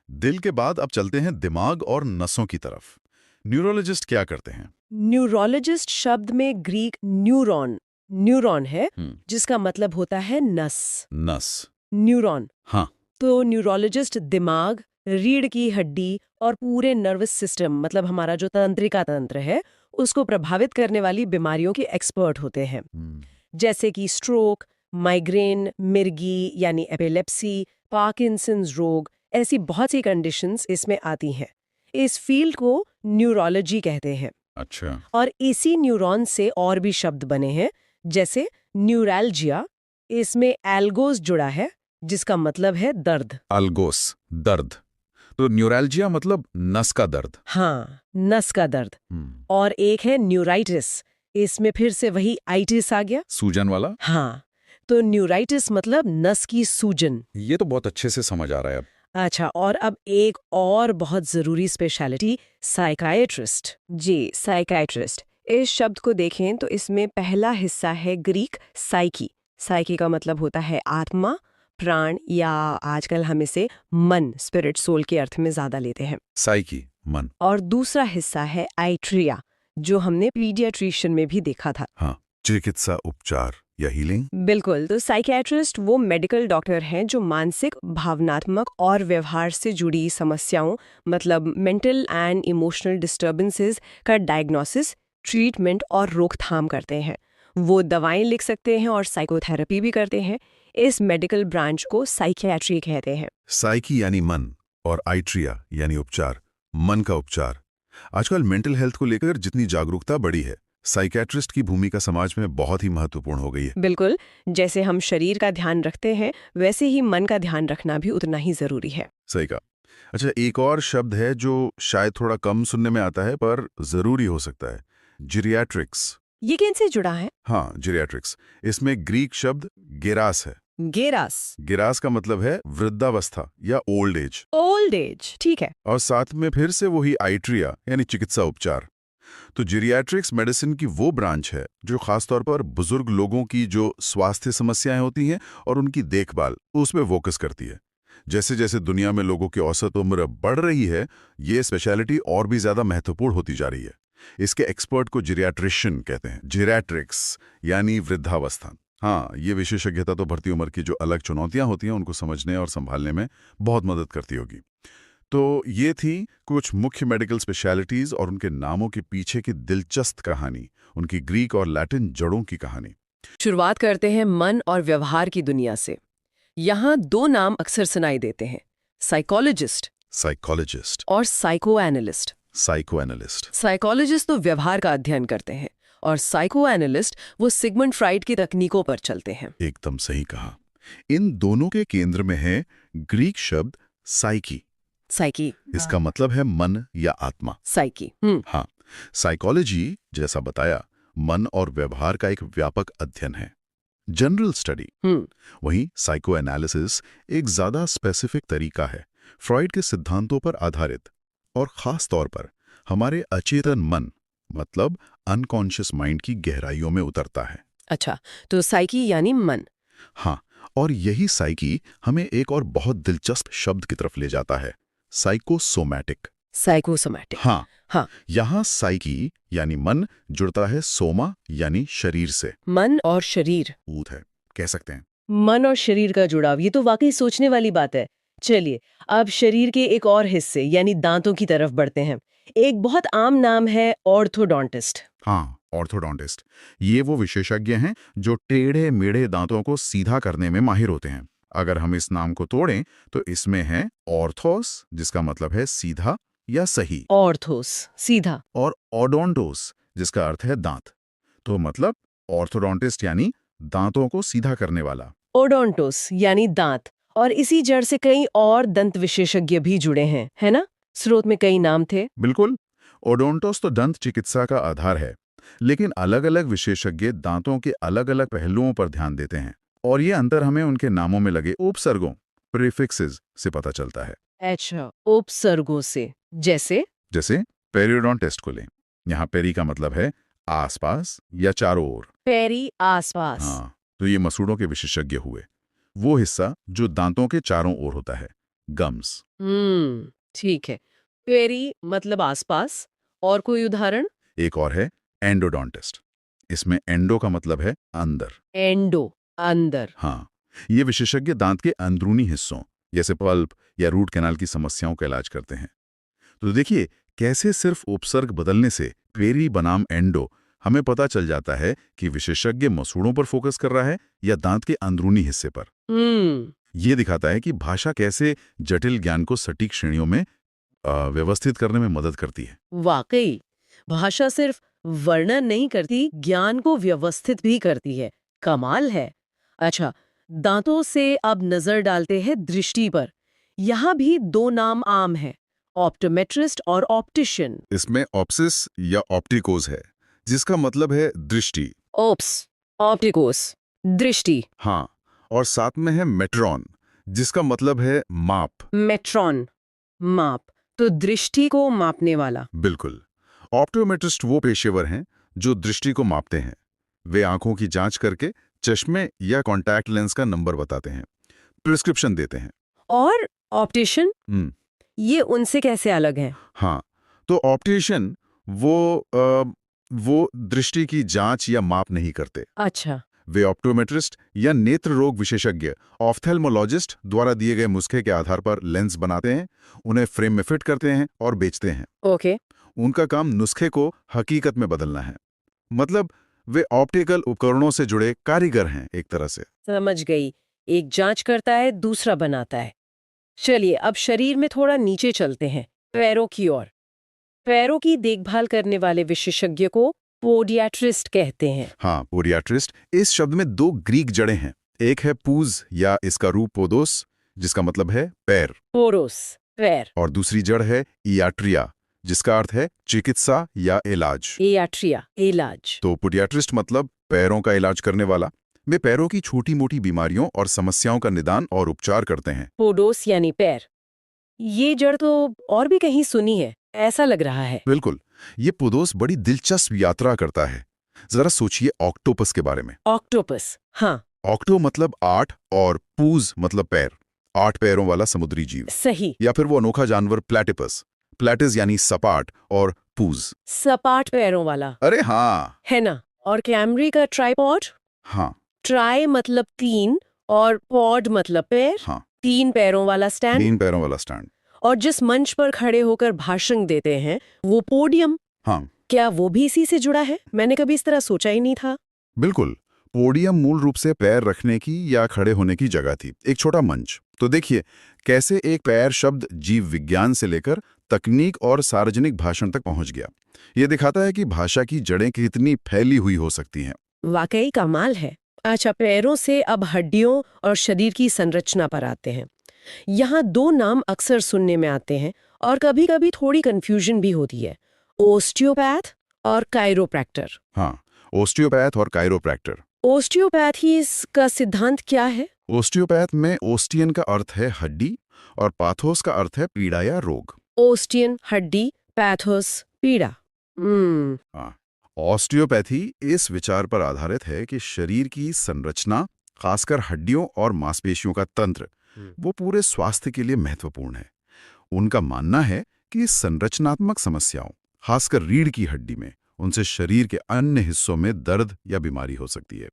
दिल के बाद अब चलते हैं दिमाग और नसों की तरफ। न्यूरोलॉजिस्ट क्या करते हैं? न्यूरोलॉजिस्ट शब्द में ग्रीक न्यूरॉन है, जिसका मतलब होता है नस। नस, न्यूरॉन। हाँ। तो न्यूरोलॉजिस्ट दिमाग, रीढ़ की हड्डी और पूरे नर्वस सिस्टम, मतलब हमारा जो तंत्रिका तंत्र है, उसको प्रभावित करने वाली बीमारियों के एक्सपर्ट होते हैं, जैसे कि स्ट्रोक, माइग्रेन, मिर्गी यानी एपिलेप्सी, पार्किंसंस रोग, ऐसी बहुत सी कंडीशंस इसमें आती हैं। इस फील्ड को न्यूरोलॉजी कहते हैं। अच्छा। और इसी न्यूरॉन से और भी शब्द बने हैं, जैसे न्यूरैल्जिया, इसमें एल्गोस जुड़ा है, जिसका मतलब है दर्द। अल्गोस, दर्द। तो न्यूरैल्जिया मतलब नस का दर्द। हाँ, नस का दर्द। और एक है न्यूराइटिस, इसमें फिर से वही आइटिस आ गया, सूजन वाला। हाँ, तो न्यूराइटिस मतलब नस की सूजन। ये तो बहुत अच्छे से समझ आ रहा है अब। अच्छा, और अब एक और बहुत जरूरी स्पेशलिटी, साइकाइट्रिस्ट। जी, साइकाइट्रिस्ट। इस शब्द को देखें तो इसमें पहला हिस्सा है ग्रीक साइकी। साइकी का मतलब होता है आत्मा, प्राण, या आजकल हम इसे मन, स्पिरिट, सोल के अर्थ में ज्यादा लेते हैं। साइकी, मन। और दूसरा हिस्सा है आइट्रिया, जो हमने पीडियाट्रिशियन में भी देखा था। हाँ, चिकित्सा, उपचार या हीलिंग। बिल्कुल। तो साइकियाट्रिस्ट वो मेडिकल डॉक्टर हैं जो मानसिक, भावनात्मक और व्यवहार से जुड़ी समस्याओं, मतलब मेंटल एंड इमोशनल डिस्टर्बेंसेस का डायग्नोसिस, ट्रीटमेंट और रोकथाम करते हैं। वो दवाएं लिख सकते हैं और साइकोथेरेपी भी करते हैं। इस मेडिकल ब्रांच को साइकियाट्री कहते हैं। साइकी यानी मन और आइट्रिया यानी उपचार, मन का उपचार। आजकल मेंटल हेल्थ को लेकर जितनी जागरूकता बढ़ी है, साइकियाट्रिस्ट की भूमिका समाज में बहुत ही महत्वपूर्ण हो गई है। बिल्कुल। जैसे हम शरीर का ध्यान रखते हैं, वैसे ही मन का ध्यान रखना भी उतना ही जरूरी है। सही कहा। अच्छा, एक और शब्द है जो शायद थोड़ा कम सुनने में आता है पर जरूरी हो सकता है, जीरियाट्रिक्स। ये किनसे जुड़ा है? हाँ, जीरियाट्रिक्स। इसमें ग्रीक शब्द गेरास है। गेरास। गेरास का मतलब है वृद्धावस्था या ओल्ड एज। ओल्ड एज, ठीक है। और साथ में फिर से वही आइट्रिया यानी चिकित्सा उपचार। तो जीरियाट्रिक्स मेडिसिन की वो ब्रांच है जो खासतौर पर बुजुर्ग लोगों की जो स्वास्थ्य समस्याएं होती हैं और उनकी देखभाल, उसमें फोकस करती है। जैसे जैसे दुनिया में लोगों की औसत उम्र बढ़ रही है, ये स्पेशलिटी और भी ज्यादा महत्वपूर्ण होती जा रही है। इसके एक्सपर्ट को जीरियाट्रिशियन कहते हैं, जीरियाट्रिक्स यानी वृद्धावस्था। हाँ, ये विशेषज्ञता तो बढ़ती उम्र की जो अलग चुनौतियां होती हैं उनको समझने और संभालने में बहुत मदद करती होगी। तो ये थी कुछ मुख्य मेडिकल स्पेशलिटीज और उनके नामों के पीछे की दिलचस्प कहानी, उनकी ग्रीक और लैटिन जड़ों की कहानी। शुरुआत करते हैं मन और व्यवहार की दुनिया से। यहाँ दो नाम अक्सर सुनाई देते हैं, साइकोलॉजिस्ट साइकोलॉजिस्ट और साइकोएनालिस्ट। साइकोएनालिस्ट साइकोलॉजिस्ट तो व्यवहार का अध्ययन करते हैं और साइकोएनालिस्ट वो सिगमंड फ्राइड की तकनीकों पर चलते हैं। एकदम सही कहा। इन दोनों के केंद्र में है ग्रीक शब्द साइकी। साइकी, इसका मतलब है मन या आत्मा। साइकी। हाँ, साइकोलॉजी जैसा बताया मन और व्यवहार का एक व्यापक अध्ययन है, जनरल स्टडी। वहीं साइकोएनालिसिस एक ज्यादा स्पेसिफिक तरीका है, फ्रॉइड के सिद्धांतों पर आधारित और खास तौर पर हमारे अचेतन मन मतलब अनकॉन्शियस माइंड की गहराइयों में उतरता है। अच्छा, तो साइकी यानी मन। हाँ, और यही साइकी हमें एक और बहुत दिलचस्प शब्द की तरफ ले जाता है, साइकोसोमैटिक। साइकोसोमैटिक। हाँ, यहाँ साइकी यानी मन जुड़ता है सोमा यानी शरीर से। मन और शरीर, ऊत है, कह सकते हैं। मन और शरीर का जुड़ाव, ये तो वाकई सोचने वाली बात है। चलिए, अब शरीर के एक और हिस्से यानी दांतों की तरफ बढ़ते हैं। एक बहुत आम नाम है ऑर्थोडोंटिस्ट। हाँ, ऑर्थोडोंटिस्ट ये वो विशेषज्ञ हैं जो टेढ़े मेढ़े दांतों को सीधा करने में माहिर होते हैं। अगर हम इस नाम को तोड़ें तो इसमें है ऑर्थोस, जिसका मतलब है सीधा या सही, ऑर्थोस सीधा, और ओडोंटोस जिसका अर्थ है दांत। तो मतलब ऑर्थोडोंटिस्ट यानी दांतों को सीधा करने वाला। ओडोंटोस यानी दांत, और इसी जड़ से कई और दंत विशेषज्ञ भी जुड़े हैं, है ना? स्रोत में कई नाम थे। बिल्कुल, ओडोंटोस तो दंत चिकित्सा का आधार है, लेकिन अलग अलग विशेषज्ञ दांतों के अलग अलग पहलुओं पर ध्यान देते हैं, और ये अंतर हमें उनके नामों में लगे उपसर्गों प्रीफिक्सेस से पता चलता है। अच्छा, उपसर्गों से, जैसे पेरियोडोंटिस्ट को लें, यहाँ पेरी का मतलब है आसपास या चारों ओर। पेरी आसपास। हाँ, तो ये मसूड़ों के विशेषज्ञ हुए, वो हिस्सा जो दांतों के चारों ओर होता है, गम्स। ठीक है। पेरी मतलब आसपास, और कोई उदाहरण? एक और है एंडोडोंटिस्ट। इसमें एंडो का मतलब है अंदर। एंडो अंदर। हाँ, ये विशेषज्ञ दांत के अंदरूनी हिस्सों जैसे पल्प या रूट कैनाल की समस्याओं का इलाज करते हैं। तो देखिए कैसे सिर्फ उपसर्ग बदलने से पेरी बनाम एंडो हमें पता चल जाता है कि विशेषज्ञ मसूड़ों पर फोकस कर रहा है या दांत के अंदरूनी हिस्से पर। ये दिखाता है कि भाषा कैसे जटिल ज्ञान को सटीक श्रेणियों में व्यवस्थित करने में मदद करती है। वाकई, भाषा सिर्फ वर्णन नहीं करती, ज्ञान को व्यवस्थित भी करती है। कमाल है। अच्छा, दांतों से अब नजर डालते हैं दृष्टि पर। यहाँ भी दो नाम आम है, ऑप्टोमेट्रिस्ट और ऑप्टिशियन। इसमें ऑप्सिस या ऑप्टिकोस है, जिसका मतलब है दृष्टि। ओप्स, ऑप्टिकोस, दृष्टि। हाँ, और साथ में है मेट्रॉन, जिसका मतलब है माप। मेट्रॉन, माप, तो दृष्टि को मापने वाला। बिल्कुल। ऑप्टोमेट्रिस्ट वो पेशेवर हैं जो दृष्टि को मापते हैं। वे आंखों की जांच करके चश्मे या कॉन्टैक्ट लेंस का नंबर बताते हैं, प्रिस्क्रिप्शन देते हैं। और ऑप्टिशियन, ये उनसे कैसे अलग है? हाँ, तो ऑप्टिशियन वो दृष्टि की जांच या माप नहीं करते। अच्छा। वे ऑप्टोमेट्रिस्ट या नेत्र रोग विशेषज्ञ ऑफ्थेल्मोलॉजिस्ट द्वारा दिए गए नुस्खे के आधार पर लेंस बनाते हैं, उन्हें फ्रेम में फिट करते हैं और बेचते हैं। ओके। उनका काम नुस्खे को हकीकत में बदलना है। मतलब वे ऑप्टिकल उपकरणों से जुड़े कारीगर हैं एक तरह से। समझ गई, एक जांच करता है, दूसरा बनाता है। चलिए अब शरीर में थोड़ा नीचे चलते हैं, पैरों की ओर। पैरों की देखभाल करने वाले विशेषज्ञ को पोडियाट्रिस्ट कहते हैं। हाँ, पोडियाट्रिस्ट। इस शब्द में दो ग्रीक जड़ें हैं। एक है पूज या इसका रूप पोदोस, जिसका मतलब है पैर, पोरोस, पैर, और दूसरी जड़ है इयाट्रिया, जिसका अर्थ है चिकित्सा या इलाज। इयाट्रिया, इलाज। तो पोडियाट्रिस्ट मतलब पैरों का इलाज करने वाला। वे पैरों की छोटी मोटी बीमारियों और समस्याओं का निदान और उपचार करते हैं। पोडोस यानी पैर। ये जड़ तो और भी कहीं सुनी है, ऐसा लग रहा है। बिल्कुल, ये पोदोस बड़ी दिलचस्प यात्रा करता है। जरा सोचिए ऑक्टोपस के बारे में। ऑक्टोपस, हाँ। ऑक्टो मतलब 8 और पूज मतलब पैर। 8 पैरों वाला समुद्री जीव। सही। या फिर वो अनोखा जानवर प्लेटिपस, प्लेटिस यानी सपाट, और पूज, सपाट पैरों वाला, अरे हाँ। है ना। और कैमरी का ट्राइपॉड, हाँ ट्राई मतलब 3 और पॉड मतलब पैर, हाँ 3 पैरों वाला स्टैंड। 3 पैरों वाला स्टैंड। और जिस मंच पर खड़े होकर भाषण देते हैं वो पोडियम, हाँ क्या वो भी इसी से जुड़ा है? मैंने कभी इस तरह सोचा ही नहीं था। बिल्कुल। पोडियम मूल रूप से पैर रखने की या खड़े होने की जगह थी, एक छोटा मंच। तो देखिए कैसे एक पैर शब्द जीव विज्ञान से लेकर तकनीक और सार्वजनिक भाषण तक पहुंच गया। ये दिखाता है कि भाषा की जड़ें कितनी फैली हुई हो सकती हैं। वाकई कमाल है। अच्छा, पैरों से अब हड्डियों और शरीर की संरचना पर आते हैं। यहाँ 2 नाम अक्सर सुनने में आते हैं और कभी-कभी थोड़ी कंफ्यूजन भी होती है, ओस्टियोपैथ और कायरोप्रैक्टर। हाँ, ओस्टियोपैथ और कायरोप्रैक्टर। ओस्टियोपैथी का सिद्धांत क्या है? ओस्टियोपैथ में ओस्टियन का अर्थ है हड्डी और पाथोस का अर्थ है पीड़ा या रोग। ओस्टियन हड्डी, पैथोस पीड़ा। हाँ, ऑस्टियोपैथी इस विचार पर आधारित है कि शरीर की संरचना, खासकर हड्डियों और मांसपेशियों का तंत्र, वो पूरे स्वास्थ्य के लिए महत्वपूर्ण है। उनका मानना है कि संरचनात्मक समस्याओं, खासकर रीढ़ की हड्डी में, उनसे शरीर के अन्य हिस्सों में दर्द या बीमारी हो सकती है।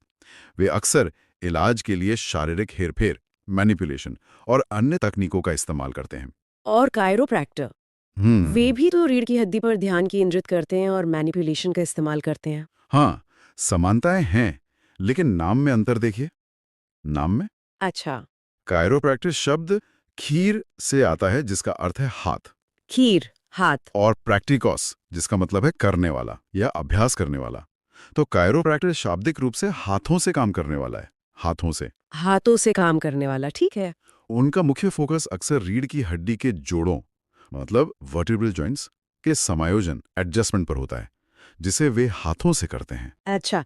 वे अक्सर इलाज के लिए शारीरिक हेरफेर, मैनिपुलेशन और अन्य तकनीकों का इस्तेमाल करते हैं। और कायरोप्रैक्टर, वे भी तो रीढ़ की हड्डी पर ध्यान केंद्रित करते हैं और मैनिपुलेशन का इस्तेमाल करते हैं। हाँ, समानताएं हैं, लेकिन नाम में अंतर देखिए। नाम में अच्छा। कायरोप्रैक्टिस शब्द खीर से आता है, जिसका अर्थ है हाथ। खीर, हाथ। और प्रैक्टिकॉस, जिसका मतलब है करने वाला या अभ्यास करने वाला। तो कायरोप्रैक्टिस शाब्दिक रूप से हाथों से काम करने वाला है, हाथों से। हाथों से काम करने वाला, ठीक है। उनका मुख्य फोकस अक्सर रीढ़ की हड्डी के जोड़ों, मतलब वर्टिब्रल जॉइंट्स के समायोजन, एडजस्टमेंट पर होता है, जिसे वे हाथों से करते हैं। अच्छा,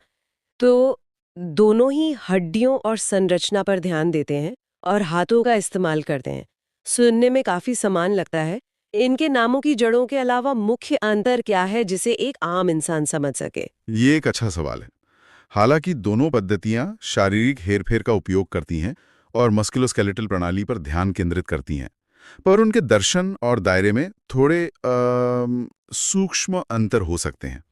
तो दोनों ही हड्डियों और संरचना पर ध्यान देते हैं और हाथों का इस्तेमाल करते हैं। सुनने में काफी समान लगता है। इनके नामों की जड़ों के अलावा मुख्य अंतर क्या है जिसे एक आम इंसान समझ सके? ये एक अच्छा सवाल है। हालांकि दोनों पद्धतियां शारीरिक हेरफेर का उपयोग करती हैं और मस्कुलोस्केलेटल प्रणाली पर ध्यान केंद्रित करती हैं, पर उनके दर्शन और दायरे में थोड़े सूक्ष्म अंतर हो सकते हैं।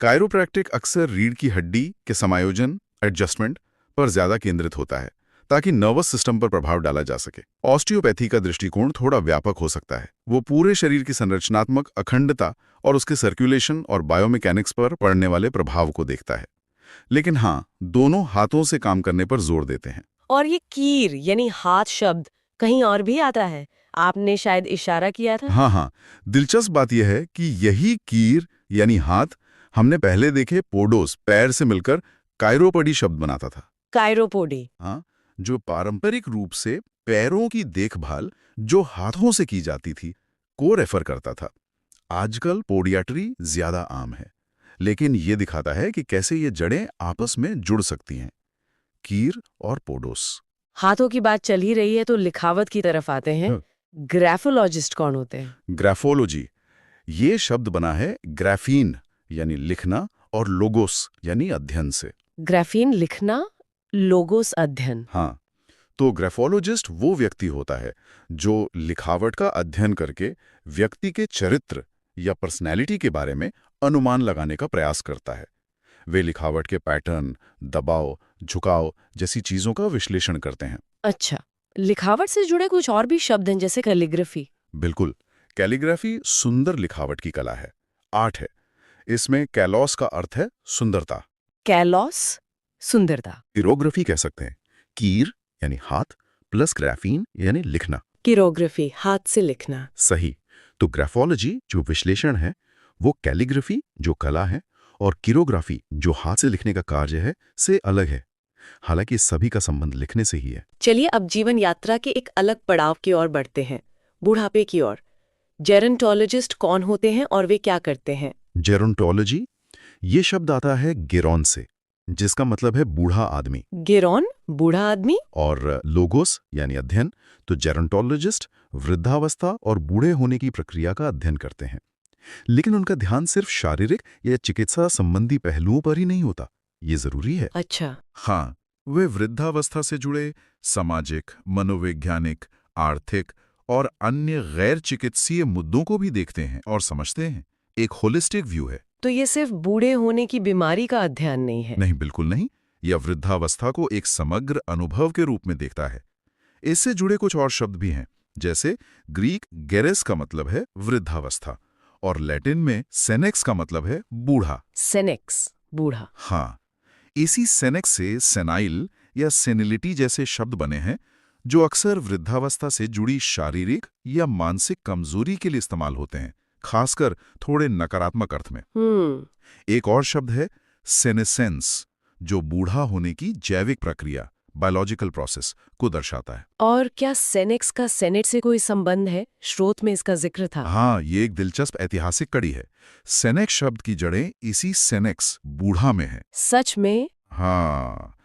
कायरोप्रैक्टिक अक्सर रीढ़ की हड्डी के समायोजन, एडजस्टमेंट पर ज्यादा केंद्रित होता है, ताकि नर्वस सिस्टम पर प्रभाव डाला जा सके। ऑस्टियोपैथी का दृष्टिकोण थोड़ा व्यापक हो सकता है। वो पूरे शरीर की संरचनात्मक अखंडता और उसके सर्कुलेशन और बायोमैकेनिक्स पर पड़ने वाले प्रभाव को देखता है। लेकिन हाँ, दोनों हाथों से काम करने पर जोर देते हैं। और ये कीर यानी हाथ शब्द कहीं और भी आता है, आपने शायद इशारा किया था। हाँ, दिलचस्प बात यह है कि यही कीर यानी हाथ हमने पहले देखे पोडोस, पैर से मिलकर कायरोपडी शब्द बनाता था। कायरोपोडी। हाँ, जो पारंपरिक रूप से पैरों की देखभाल जो हाथों से की जाती थी को रेफर करता था। आजकल पोडियाट्री ज्यादा आम है, लेकिन ये दिखाता है कि कैसे ये जड़ें आपस में जुड़ सकती हैं। कीर और पोडोस। हाथों की बात चल ही रही है तो लिखावट की तरफ आते हैं। ग्राफोलॉजिस्ट कौन होते हैं? ग्राफोलॉजी, ये शब्द बना है ग्राफीन यानी लिखना और लोगोस यानी अध्ययन से। ग्राफीन लिखना, लोगोस अध्ययन। हाँ, तो ग्राफोलॉजिस्ट वो व्यक्ति होता है जो लिखावट का अध्ययन करके व्यक्ति के चरित्र या पर्सनैलिटी के बारे में अनुमान लगाने का प्रयास करता है। वे लिखावट के पैटर्न, दबाव, झुकाव जैसी चीजों का विश्लेषण करते हैं। अच्छा, लिखावट से जुड़े कुछ और भी शब्द हैं जैसे कैलीग्राफी। बिल्कुल, कैलीग्राफी सुंदर लिखावट की कला है, आर्ट है। इसमें कैलॉस का अर्थ है सुंदरता। कैलॉस, सुंदरता। किरोग्राफी कह सकते हैं, कीर यानी हाथ प्लस ग्राफीन यानी लिखना। किरोग्राफी, हाथ से लिखना। सही। तो ग्राफोलॉजी जो विश्लेषण है, वो कैलीग्राफी जो कला है और किरोग्राफी जो हाथ से लिखने का कार्य है से अलग है। हालांकि सभी का संबंध लिखने से ही है। चलिए अब जीवन यात्रा के एक अलग पड़ाव की ओर बढ़ते हैं, बुढ़ापे की ओर। जेरोंटोलॉजिस्ट कौन होते हैं और वे क्या करते हैं? जेरोंटोलॉजी, ये शब्द आता है गेरॉन से, जिसका मतलब है बूढ़ा आदमी। गेरॉन, बूढ़ा आदमी। और लोगोस यानी अध्ययन। तो जेरोंटोलॉजिस्ट वृद्धावस्था और बूढ़े होने की प्रक्रिया का अध्ययन करते हैं, लेकिन उनका ध्यान सिर्फ शारीरिक या चिकित्सा संबंधी पहलुओं पर ही नहीं होता। ये जरूरी है। अच्छा। हाँ, वे वृद्धावस्था से जुड़े सामाजिक, मनोवैज्ञानिक, आर्थिक और अन्य गैर चिकित्सीय मुद्दों को भी देखते हैं और समझते हैं। एक होलिस्टिक व्यू है। तो ये सिर्फ बूढ़े होने की बीमारी का अध्ययन नहीं है। नहीं, बिल्कुल नहीं। यह वृद्धावस्था को एक समग्र अनुभव के रूप में देखता है। इससे जुड़े कुछ और शब्द भी हैं, जैसे ग्रीक गेरेस का मतलब है वृद्धावस्था और लैटिन में सेनेक्स का मतलब है बूढ़ा। सेनेक्स, बूढ़ा। हाँ, इसी सेनेक्स से सेनाइल या सेनिलिटी जैसे शब्द बने हैं, जो अक्सर वृद्धावस्था से जुड़ी शारीरिक या मानसिक कमजोरी के लिए इस्तेमाल होते हैं, खासकर थोड़े नकारात्मक अर्थ में। एक और शब्द है सेनेसेंस, जो बूढ़ा होने की जैविक प्रक्रिया, बायोलॉजिकल प्रोसेस को दर्शाता है। और क्या सेनेक्स का सेनेट से कोई संबंध है? स्रोत में इसका जिक्र था। हाँ, ये एक दिलचस्प ऐतिहासिक कड़ी है। सेनेक्स शब्द की जड़ें इसी सेनेक्स, बूढ़ा में है। सच में? हाँ,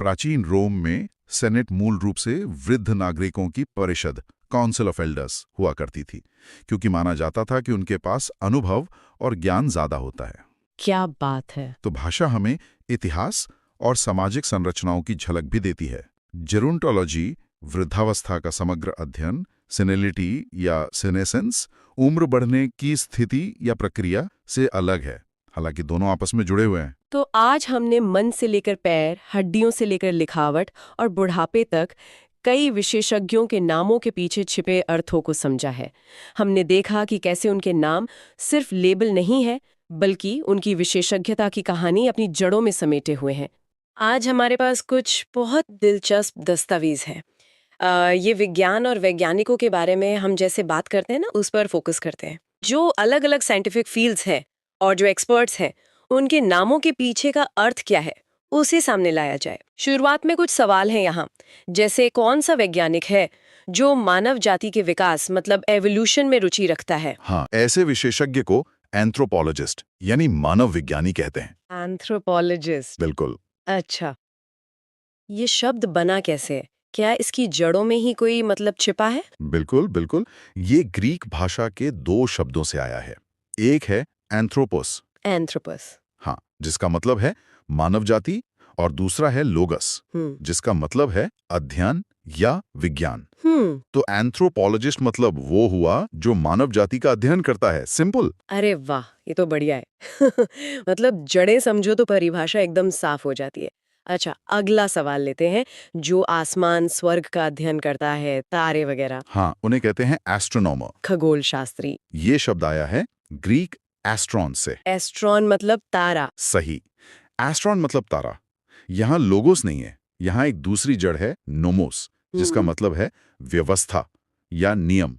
प्राचीन रोम में सेनेट मूल रूप से वृद्ध नागरिकों की परिषद, काउंसिल ऑफ एल्डर्स हुआ करती थी, क्योंकि माना जाता था कि उनके पास अनुभव और ज्ञान ज्यादा होता है। क्या बात है! तो भाषा हमें इतिहास और सामाजिक संरचनाओं की झलक भी देती है। जेरोंटोलॉजी, वृद्धावस्था का समग्र अध्ययन, सेनिलिटी या सेनेसेंस, उम्र बढ़ने की स्थिति या प्रक्रिया से अलग है, हालांकि दोनों आपस में जुड़े हुए हैं। तो आज हमने मन से लेकर पैर, हड्डियों से लेकर लिखावट और बुढ़ापे तक कई विशेषज्ञों के नामों के पीछे छिपे अर्थों को समझा है। हमने देखा कि कैसे उनके नाम सिर्फ लेबल नहीं है, बल्कि उनकी विशेषज्ञता की कहानी अपनी जड़ों में समेटे हुए हैं। आज हमारे पास कुछ बहुत दिलचस्प दस्तावेज हैं। ये विज्ञान और वैज्ञानिकों के बारे में हम जैसे बात करते हैं ना, उस पर फोकस करते हैं। जो अलग अलग साइंटिफिक फील्ड्स हैं और जो एक्सपर्ट्स हैं, उनके नामों के पीछे का अर्थ क्या है, उसे सामने लाया जाए। शुरुआत में कुछ सवाल हैं यहाँ, जैसे कौन सा वैज्ञानिक है जो मानव जाति के विकास मतलब एवोल्यूशन में रुचि रखता है? हाँ, ऐसे विशेषज्ञ को एंथ्रोपोलॉजिस्ट यानी मानव विज्ञानी कहते हैं। एंथ्रोपोलॉजिस्ट। बिल्कुल। अच्छा, ये शब्द बना कैसे है? क्या इसकी जड़ों में ही कोई मतलब छिपा है? बिल्कुल बिल्कुल, ये ग्रीक भाषा के दो शब्दों से आया है। एक है एंथ्रोपोस, एंथ्रोपस। हाँ, जिसका मतलब है मानव जाति, और दूसरा है लोगस, जिसका मतलब है अध्ययन या विज्ञान। तो एंथ्रोपोलॉजिस्ट मतलब वो हुआ जो मानव जाति का अध्ययन करता है। सिंपल। अरे वाह, ये तो बढ़िया है। मतलब जड़ें समझो तो परिभाषा एकदम साफ हो जाती है। अच्छा, अगला सवाल लेते हैं। जो आसमान स्वर्ग का अध्ययन करता है, तारे वगैरह। हाँ, उन्हें कहते हैं एस्ट्रोनॉमर। खगोल शास्त्री। ये शब्द आया है ग्रीक एस्ट्रॉन से। एस्ट्रॉन मतलब तारा। सही, एस्ट्रॉन मतलब तारा। यहाँ लोगोस नहीं है, यहाँ एक दूसरी जड़ है नोमोस, जिसका मतलब है व्यवस्था या नियम।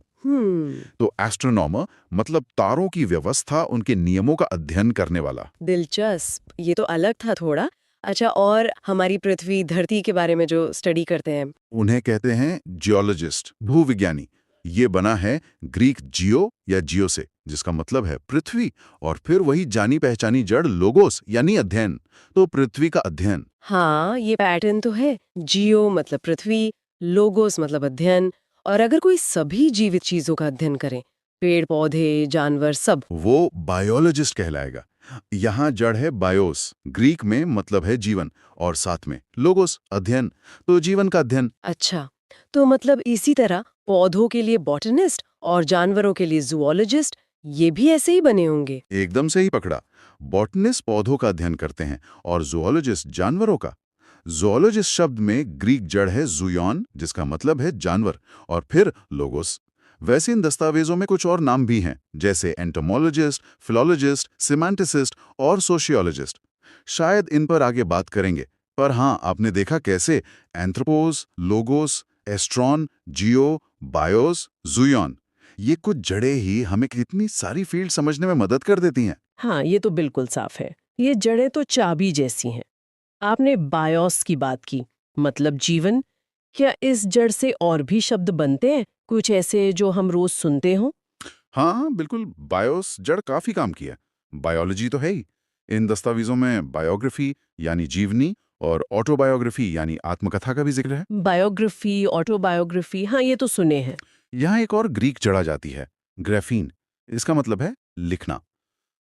तो एस्ट्रोनॉमर मतलब तारों की व्यवस्था, उनके नियमों का अध्ययन करने वाला। दिलचस्प, ये तो अलग था थोड़ा। अच्छा, और हमारी पृथ्वी धरती के बारे में जो स्टडी करते हैं, उन्हें कहते हैं जियोलॉजिस्ट, भूविज्ञानी। ये बना है ग्रीक जियो या जियो से, जिसका मतलब है पृथ्वी, और फिर वही जानी पहचानी जड़ लोगोस यानी अध्ययन। तो पृथ्वी का अध्ययन। हाँ, ये पैटर्न तो है। जियो मतलब पृथ्वी, लोगोस मतलब अध्ययन। और अगर कोई सभी जीवित चीजों का अध्ययन करे, पेड़ पौधे जानवर सब, वो बायोलॉजिस्ट कहलाएगा। यहाँ जड़ है बायोस, ग्रीक में मतलब है जीवन, और साथ में लोगोस अध्ययन, तो जीवन का अध्ययन। अच्छा, तो मतलब इसी तरह पौधों के लिए बॉटनिस्ट और जानवरों के लिए जूलॉजिस्ट, ये भी ऐसे ही बने होंगे। एकदम से ही पकड़ा। बॉटनिस्ट पौधों का अध्ययन करते हैं और जूलॉजिस्ट जानवरों का। जूलॉजिस्ट शब्द में ग्रीक जड़ है जूयॉन, जिसका मतलब है जानवर, और फिर लोगोस। वैसे इन दस्तावेजों में कुछ और नाम भी हैं, जैसे एंटोमोलॉजिस्ट, फिलोलॉजिस्ट, सिमेंटिसिस्ट और सोशियोलॉजिस्ट। शायद इन पर आगे बात करेंगे, पर हाँ, आपने देखा कैसे एंथ्रोपोस, लोगोस, एस्ट्रॉन, जियो, बायोस, जूयॉन, ये कुछ जड़ें ही हमें कितनी सारी फील्ड समझने में मदद कर देती हैं। हाँ, ये तो बिल्कुल साफ है। ये जड़ें तो चाबी जैसी हैं। आपने बायोस की बात की, मतलब जीवन। क्या इस जड़ से और भी शब्द बनते हैं, कुछ ऐसे जो हम रोज सुनते हों? हाँ बिल्कुल, बायोस जड़ काफी काम किया। बायोलॉजी तो है ही। इन दस्तावेजों में बायोग्राफी यानी जीवनी और ऑटोबायोग्राफी यानी आत्मकथा का भी जिक्र है। बायोग्राफी, ऑटोबायोग्राफी, हाँ ये तो सुने हैं। यहाँ एक और ग्रीक जड़ आ जाती है, ग्राफीन। इसका मतलब है लिखना।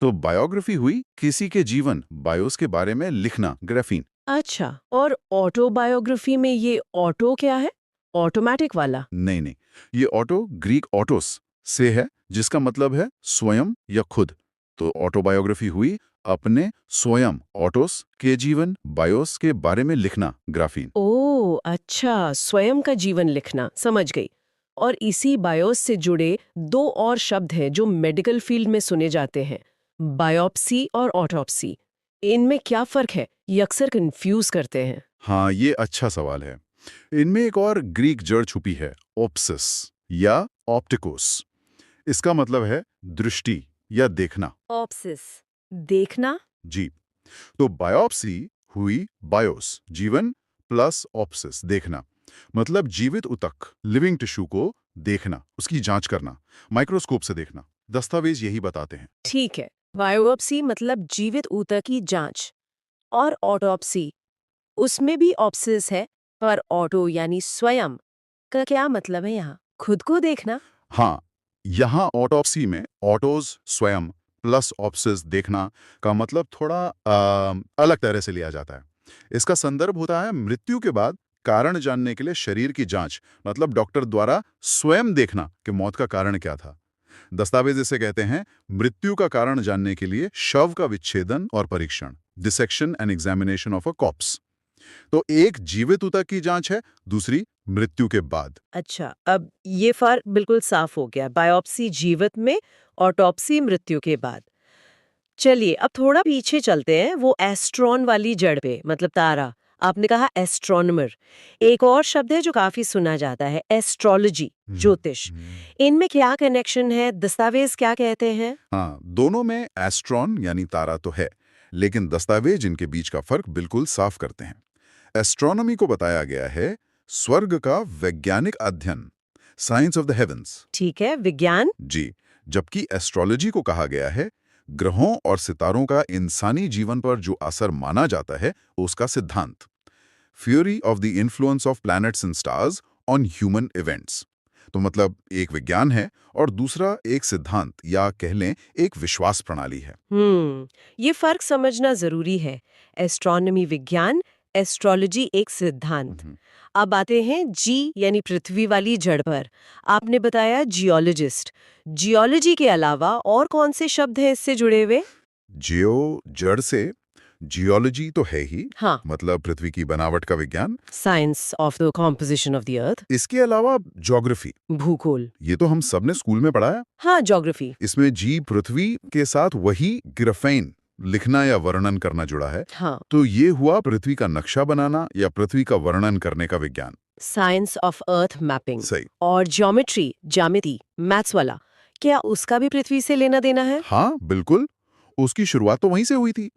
तो बायोग्राफी हुई किसी के जीवन, बायोस के बारे में लिखना, ग्राफीन। अच्छा, और ऑटोबायोग्राफी में ये ऑटो क्या है? ऑटोमेटिक वाला? नहीं नहीं, ये ऑटो ग्रीक ऑटोस से है, जिसका मतलब है स्वयं या खुद। तो ऑटोबायोग्राफी हुई अपने स्वयं, ऑटोस के जीवन, बायोस के बारे में लिखना, ग्राफीन। ओह अच्छा, स्वयं का जीवन लिखना, समझ गई। और इसी बायोस से जुड़े दो और शब्द हैं जो मेडिकल फील्ड में सुने जाते हैं, बायोप्सी और ऑटोप्सी। इनमें क्या फर्क है? ये अक्सर कंफ्यूज करते हैं। हाँ, ये अच्छा सवाल है। इनमें एक और ग्रीक जड़ छुपी है, ओप्सिस या ऑप्टिकोस। इसका मतलब है दृष्टि या देखना। ऑप्सिस, देखना। जी। तो बायोप्सी हुई बायोस, जीवन, प्लस ऑप्सिस, देखना। मतलब जीवित ऊतक, लिविंग टिश्यू को देखना, उसकी जांच करना, माइक्रोस्कोप से देखना। दस्तावेज यही बताते हैं। ठीक है, बायोप्सी मतलब जीवित ऊतक की जांच, और ऑटोप्सी उसमें भी ऑप्सिस है, पर ऑटो यानी स्वयं का क्या मतलब है यहाँ? खुद को देखना? हाँ, यहाँ ऑटोप्सी में ऑटोज स्वयं प्लस ऑप्सिस देखना का मतलब थोड़ा अलग तरह से लिया जाता है। इसका संदर्भ होता है मृत्यु के बाद कारण जानने के लिए शरीर की जांच, मतलब डॉक्टर द्वारा स्वयं देखना कि मौत का कारण क्या था। दस्तावेज इसे कहते हैं मृत्यु का कारण जानने के लिए शव का विच्छेदन और परीक्षण, dissection and examination of a cops. तो एक जीवित ऊतक की जांच है, दूसरी मृत्यु के बाद। अच्छा, अब ये फर्क बिल्कुल साफ हो गया। बायोप्सी जीवित में, ऑटोप्सी मृत्यु के बाद। चलिए अब थोड़ा पीछे चलते हैं, वो एस्ट्रॉन वाली जड़ पे, मतलब तारा। आपने कहा एस्ट्रोनॉमर। एक और शब्द है जो काफी सुना जाता है, एस्ट्रोलॉजी, ज्योतिष। इनमें क्या कनेक्शन है? दस्तावेज क्या कहते हैं? हाँ, दोनों में एस्ट्रॉन यानी तारा तो है, लेकिन दस्तावेज इनके बीच का फर्क बिल्कुल साफ करते हैं। एस्ट्रोनॉमी को बताया गया है स्वर्ग का वैज्ञानिक अध्ययन, साइंस ऑफ द हेवंस। ठीक है, विज्ञान। जी। जबकि एस्ट्रोलॉजी को कहा गया है ग्रहों और सितारों का इंसानी जीवन पर जो असर माना जाता है, उसका सिद्धांत, theory of the influence of planets and stars on human events. तो मतलब एक विज्ञान है और दूसरा एक सिद्धांत या कह लें एक विश्वास प्रणाली है। ये फर्क समझना जरूरी है। एस्ट्रोनॉमी विज्ञान, एस्ट्रोलॉजी एक सिद्धांत। अब आते हैं जी यानी पृथ्वी वाली जड़ पर। आपने बताया जियोलॉजिस्ट। जियोलॉजी के अलावा और कौन से शब्द हैं इससे जुड़े हुए? जियो जड़ से, जियोलॉजी तो है ही, हाँ, मतलब पृथ्वी की बनावट का विज्ञान। Science of the composition of the earth. इसके अलावा ज्योग्राफी, भूगोल। ये तो हम सबने स्कूल में पढ़ा है। हाँ, ज्योग्राफी। इसमें जी पृथ्वी के साथ वही ग्राफेन, लिखना या वर्णन करना जुड़ा है। हाँ, तो ये हुआ पृथ्वी का नक्शा बनाना या पृथ्वी का वर्णन करने का विज्ञान। Science of earth mapping. सही। और ज्योमेट्री, ज्यामिति, मैथ्स वाला, क्या उसका भी पृथ्वी से लेना देना है? हाँ बिल्कुल, उसकी शुरुआत तो वहीं से हुई थी।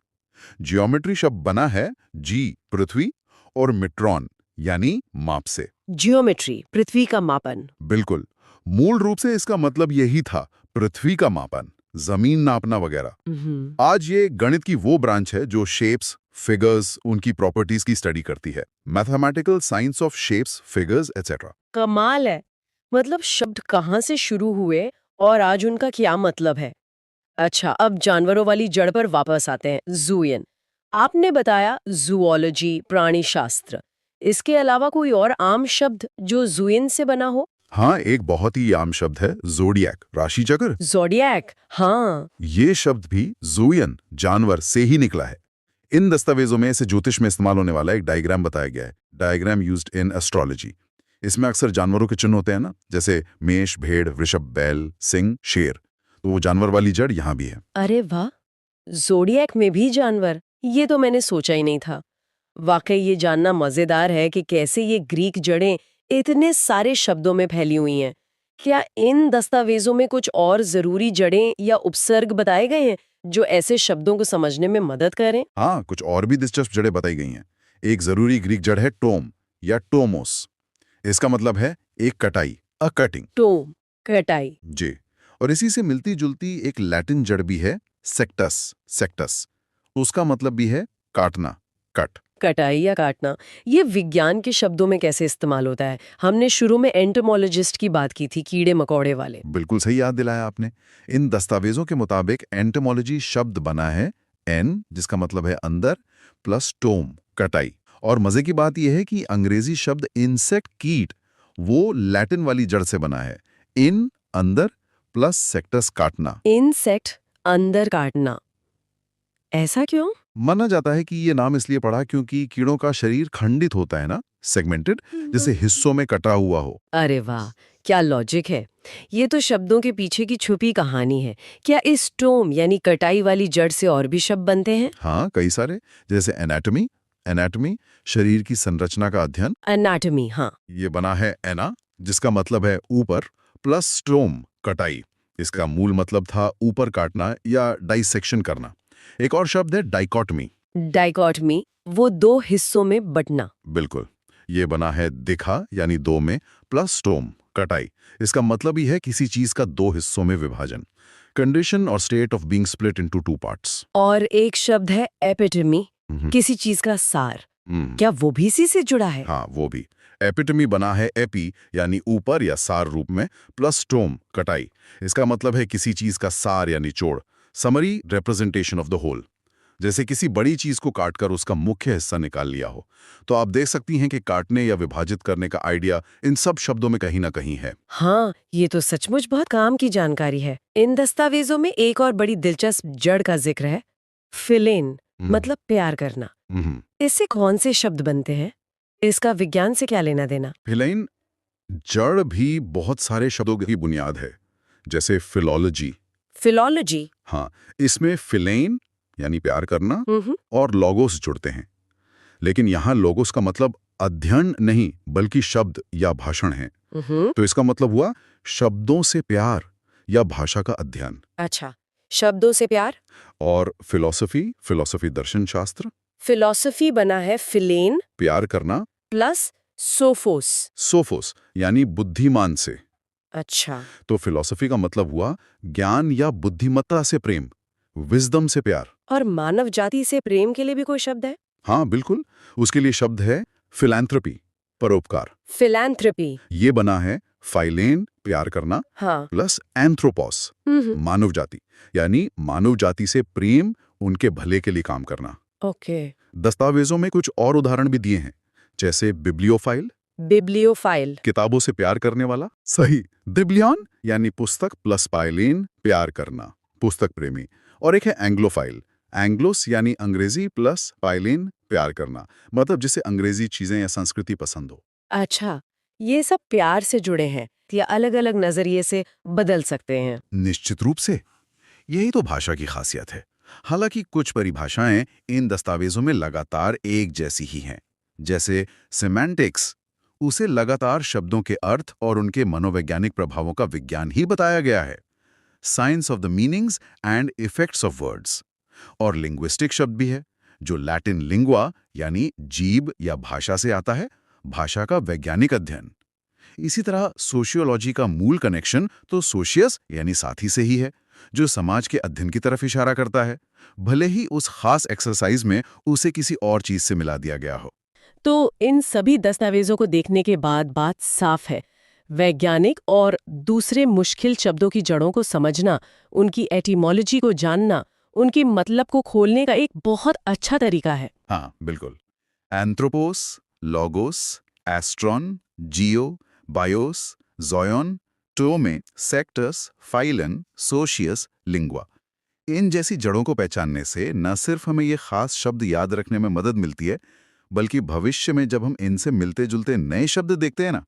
जियोमेट्री शब्द बना है जी पृथ्वी और मिट्रॉन यानी माप से। जियोमेट्री, पृथ्वी का मापन। बिल्कुल, मूल रूप से इसका मतलब यही था, पृथ्वी का मापन, जमीन नापना वगैरह। आज ये गणित की वो ब्रांच है जो शेप्स, फिगर्स, उनकी प्रॉपर्टीज की स्टडी करती है। Mathematical science of shapes, figures etcetera. कमाल है। मतलब शब्द कहाँ से शुरू हुए और आज उनका क्या मतलब है। अच्छा, अब जानवरों वाली जड़ पर वापस आते हैं, जूयन। आपने बताया जूओलॉजी, प्राणी शास्त्र। इसके अलावा कोई और आम शब्द जो जूयन से बना हो? हाँ, एक बहुत ही आम शब्द है जोडियक, राशि चक्र। ज़ोडिएक, हाँ। ये शब्द भी जूयन, जानवर, से ही निकला है। इन दस्तावेजों में इसे ज्योतिष में इस्तेमाल होने वाला एक डायग्राम बताया गया है, डायग्राम यूज्ड इन एस्ट्रोलॉजी। इसमें अक्सर जानवरों के चिन्ह होते हैं ना, जैसे मेष, भेड़, वृषभ, बैल, सिंह, शेर। तो वो जानवर वाली जड़ यहाँ भी है। अरे वाह, ज़ोडिएक में भी जानवर, ये तो मैंने सोचा ही नहीं था। वाकई ये जानना मजेदार है कि कैसे ये ग्रीक जड़ें इतने सारे शब्दों में फैली हुई हैं। क्या इन दस्तावेजों में कुछ और जरूरी जड़ें या उपसर्ग बताए गए हैं जो ऐसे शब्दों को समझने में मदद करें? हाँ, कुछ और भी दिलचस्प जड़ें बताई गई हैं। एक जरूरी ग्रीक जड़ है टोम या टोमोस। इसका मतलब है एक कटाई, अ कटिंग। टोम, कटाई। जी। और इसी से मिलती जुलती एक लैटिन जड़ भी है, सेक्टस, सेक्टस। उसका मतलब भी है काटना, कट। कटाई या काटना, ये विज्ञान के शब्दों में कैसे इस्तेमाल होता है? हमने शुरू में एंटोमोलॉजिस्ट की बात की थी, कीड़े मकोड़े वाले। बिल्कुल सही याद दिलाया आपने। इन दस्तावेजों के मुताबिक एंटोमोलॉजी शब्द बना है एन, जिसका मतलब है अंदर, प्लस टोम, कटाई। और मजे की बात यह है कि अंग्रेजी शब्द इंसेक्ट कीट वो लैटिन वाली जड़ से बना है। इन अंदर प्लस सेक्टस काटना। इंसेक्ट अंदर काटना, ऐसा क्यों? माना जाता है कि ये नाम इसलिए पड़ा क्योंकि कीड़ों का शरीर खंडित होता है ना, सेगमेंटेड, जैसे हिस्सों में कटा हुआ हो। अरे वाह, क्या लॉजिक है। ये तो शब्दों के पीछे की छुपी कहानी है। क्या इस टोम यानी कटाई वाली जड़ से और भी शब्द बनते हैं? हाँ, कई सारे, जैसे एनाटॉमी। एनाटॉमी शरीर की संरचना का अध्ययन। एनाटॉमी, हाँ। ये बना है एना, जिसका मतलब है ऊपर, प्लस स्टोम कटाई। इसका मूल मतलब था ऊपर काटना या डाइसेक्शन करना। एक और शब्द है डाइकोटमी। डाइकोटमी, वो दो हिस्सों में बंटना। बिल्कुल, ये बना है दिखा यानी दो में, प्लस स्टोम कटाई। इसका मतलब ही है किसी चीज का दो हिस्सों में विभाजन। कंडीशन और state of being split into two parts. और एक शब्द है एपिटमी, किसी चीज का सार। क्या वो भी इसी से जुड़ा है? हाँ, वो भी। एपिटमी बना है एपी यानी ऊपर या सार रूप में, प्लस स्टोम कटाई। इसका मतलब है किसी चीज का सार या निचोड़, summary representation of the whole. जैसे किसी बड़ी चीज को काटकर उसका मुख्य हिस्सा निकाल लिया हो। तो आप देख सकती हैं कि काटने या विभाजित करने का आइडिया इन सब शब्दों में कहीं ना कहीं है। हाँ, ये तो सचमुच बहुत काम की जानकारी है। इन दस्तावेजों में एक और बड़ी दिलचस्प जड़ का जिक्र है, फिलेन, मतलब प्यार करना। इससे कौन से शब्द बनते हैं? इसका विज्ञान से क्या लेना देना? फिलेन जड़ भी बहुत सारे शब्दों की बुनियाद है, जैसे फिलॉलॉजी। फिलॉलॉजी? हाँ, इसमें फिलेन यानी प्यार करना और लोगोस जुड़ते हैं। लेकिन यहाँ लोगोस का मतलब अध्ययन नहीं, बल्कि शब्द या भाषण है। तो इसका मतलब हुआ शब्दों से प्यार या भाषा का अध्ययन। अच्छा, शब्दों से प्यार। और फिलॉसफी दर्शन शास्त्र। फिलॉसफी बना है फिलेन प्यार करना प्लस सोफोस। सोफोस यानी बुद्धिमान से। अच्छा, तो फिलॉसफी का मतलब हुआ ज्ञान या बुद्धिमत्ता से प्रेम, विजडम से प्यार। और मानव जाति से प्रेम के लिए भी कोई शब्द है? हाँ बिल्कुल, उसके लिए शब्द है फिलैंथ्रोपी, परोपकार। फिलैंथ्रोपी। ये बना है फाइलेन प्यार करना, हाँ। प्लस एंथ्रोपोस मानव जाति, यानी मानव जाति से प्रेम, उनके भले के लिए काम करना। ओके। दस्तावेजों में कुछ और उदाहरण भी दिए हैं, जैसे बिब्लियोफाइल, बिब्लियोफाइल, किताबों से प्यार करने वाला। सही। बिब्लियन यानी पुस्तक, प्लस पाइलेन प्यार करना, पुस्तक प्रेमी। और एक है एंग्लोफाइल, एंग्लोस यानी अंग्रेजी, प्लस पाइलेन प्यार करना, मतलब जिसे अंग्रेजी चीजें या संस्कृति पसंद हो। अच्छा, ये सब प्यार से जुड़े हैं या अलग-अलग नजरिए से बदल सकते हैं? निश्चित रूप से, यही तो भाषा की खासियत है। हालांकि कुछ परिभाषाएं इन दस्तावेजों में लगातार एक जैसी ही हैं, जैसे सेमेंटिक्स, उसे लगातार शब्दों के अर्थ और उनके मनोवैज्ञानिक प्रभावों का विज्ञान ही बताया गया है। Science of the meanings and effects of words. और लिंग्विस्टिक शब्द भी है, जो लैटिन लिंगुआ यानी जीभ या भाषा से आता है, भाषा का वैज्ञानिक अध्ययन। इसी तरह सोशियोलॉजी का मूल कनेक्शन तो सोशियस यानी साथी से ही है, जो समाज के अध्ययन की तरफ इशारा करता है, भले ही उस खास एक्सरसाइज में उसे किसी और चीज से मिला दिया गया हो। तो इन सभी दस्तावेजों को देखने के बाद बात साफ है, वैज्ञानिक और दूसरे मुश्किल शब्दों की जड़ों को समझना, उनकी एटिमोलॉजी को जानना, उनके मतलब को खोलने का एक बहुत अच्छा तरीका है। हाँ बिल्कुल। एंथ्रोपोस, लोगोस, एस्ट्रॉन, जियो, BIOS, join, Thome, sanctum, फाइलन, सोशियस, lingua. इन जैसी जड़ों को पहचानने से न सिर्फ हमें ये खास शब्द याद रखने में मदद मिलती है, बल्कि भविष्य में जब हम इनसे मिलते जुलते नए शब्द देखते हैं ना,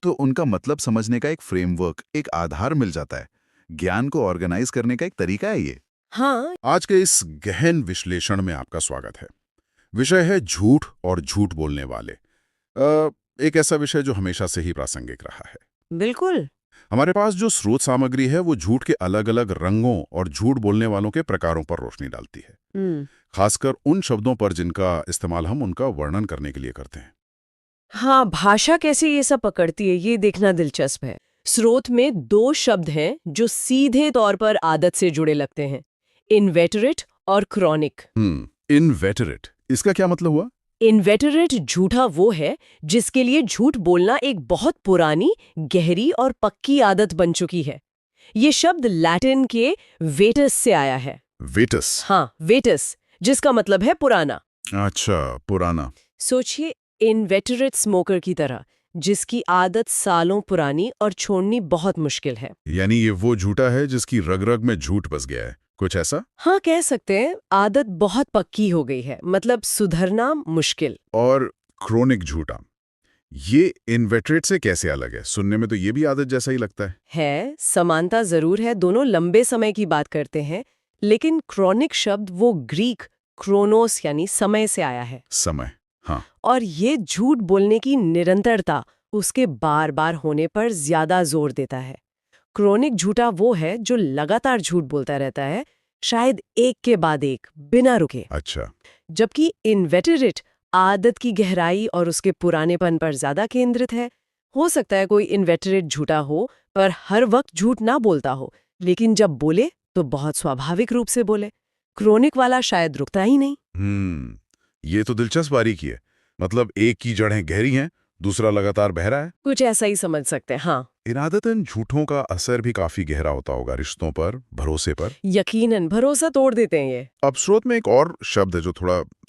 तो उनका मतलब समझने का एक फ्रेमवर्क, एक आधार मिल जाता है। ज्ञान को ऑर्गेनाइज करने का एक तरीका है ये। हाँ। आज के इस गहन विश्लेषण में आपका स्वागत है। विषय है झूठ और झूठ बोलने वाले। एक ऐसा विषय जो हमेशा से ही प्रासंगिक रहा है। बिल्कुल। हमारे पास जो स्रोत सामग्री है वो झूठ के अलग अलग रंगों और झूठ बोलने वालों के प्रकारों पर रोशनी डालती है, खासकर उन शब्दों पर जिनका इस्तेमाल हम उनका वर्णन करने के लिए करते हैं। हाँ, भाषा कैसे ये सब पकड़ती है, ये देखना दिलचस्प है। स्रोत में दो शब्द हैं जो सीधे तौर पर आदत से जुड़े लगते हैं, इनवेटरेट और क्रॉनिक। इनवेटरेट, इसका क्या मतलब हुआ? इनवेटरेट झूठा वो है जिसके लिए झूठ बोलना एक बहुत पुरानी, गहरी और पक्की आदत बन चुकी है। ये शब्द लैटिन के वेटस से आया है। वेटस? हाँ, वेटस, जिसका मतलब है पुराना। अच्छा, पुराना। सोचिए, इनवेटरेट स्मोकर की तरह, जिसकी आदत सालों पुरानी और छोड़नी बहुत मुश्किल है। यानी ये वो झूठा है जिसकी रग रग में झूठ बस गया है, कुछ ऐसा? हाँ, कह सकते हैं, आदत बहुत पक्की हो गई है, मतलब सुधरना मुश्किल। और क्रोनिक झूठा, ये इनवेटरेट से कैसे अलग है? सुनने में तो ये भी आदत जैसा ही लगता है। समानता जरूर है, दोनों लंबे समय की बात करते हैं, लेकिन क्रोनिक शब्द वो ग्रीक क्रोनोस यानी समय से आया है। समय, हाँ। और ये झूठ बोलने की निरंतरता उसके बार बार होने पर ज्यादा जोर देता है। क्रोनिक झूठा वो है जो लगातार झूठ बोलता रहता है, शायद एक के बाद एक, बिना रुके। अच्छा। जबकि इनवेटरेट आदत की गहराई और उसके पुरानेपन पर ज्यादा केंद्रित है। हो सकता है कोई इनवेटरेट झूठा हो, पर हर वक्त झूठ ना बोलता हो, लेकिन जब बोले तो बहुत स्वाभाविक रूप से बोले। क्रोनिक वाला शायद रुकता ही नहीं। ये तो दिलचस्प बारीकी है। मतलब एक की जड़ें गहरी हैं, दूसरा लगातार बह रहा है। कुछ ऐसा ही समझ सकते हैं, हाँ। इन आदतन झूठों का असर भी काफी गहरा होता होगा रिश्तों पर, भरोसे पर। यकीनन भरोसा तोड़ देते हैं ये। अब स्रोत में एक और शब्द है जो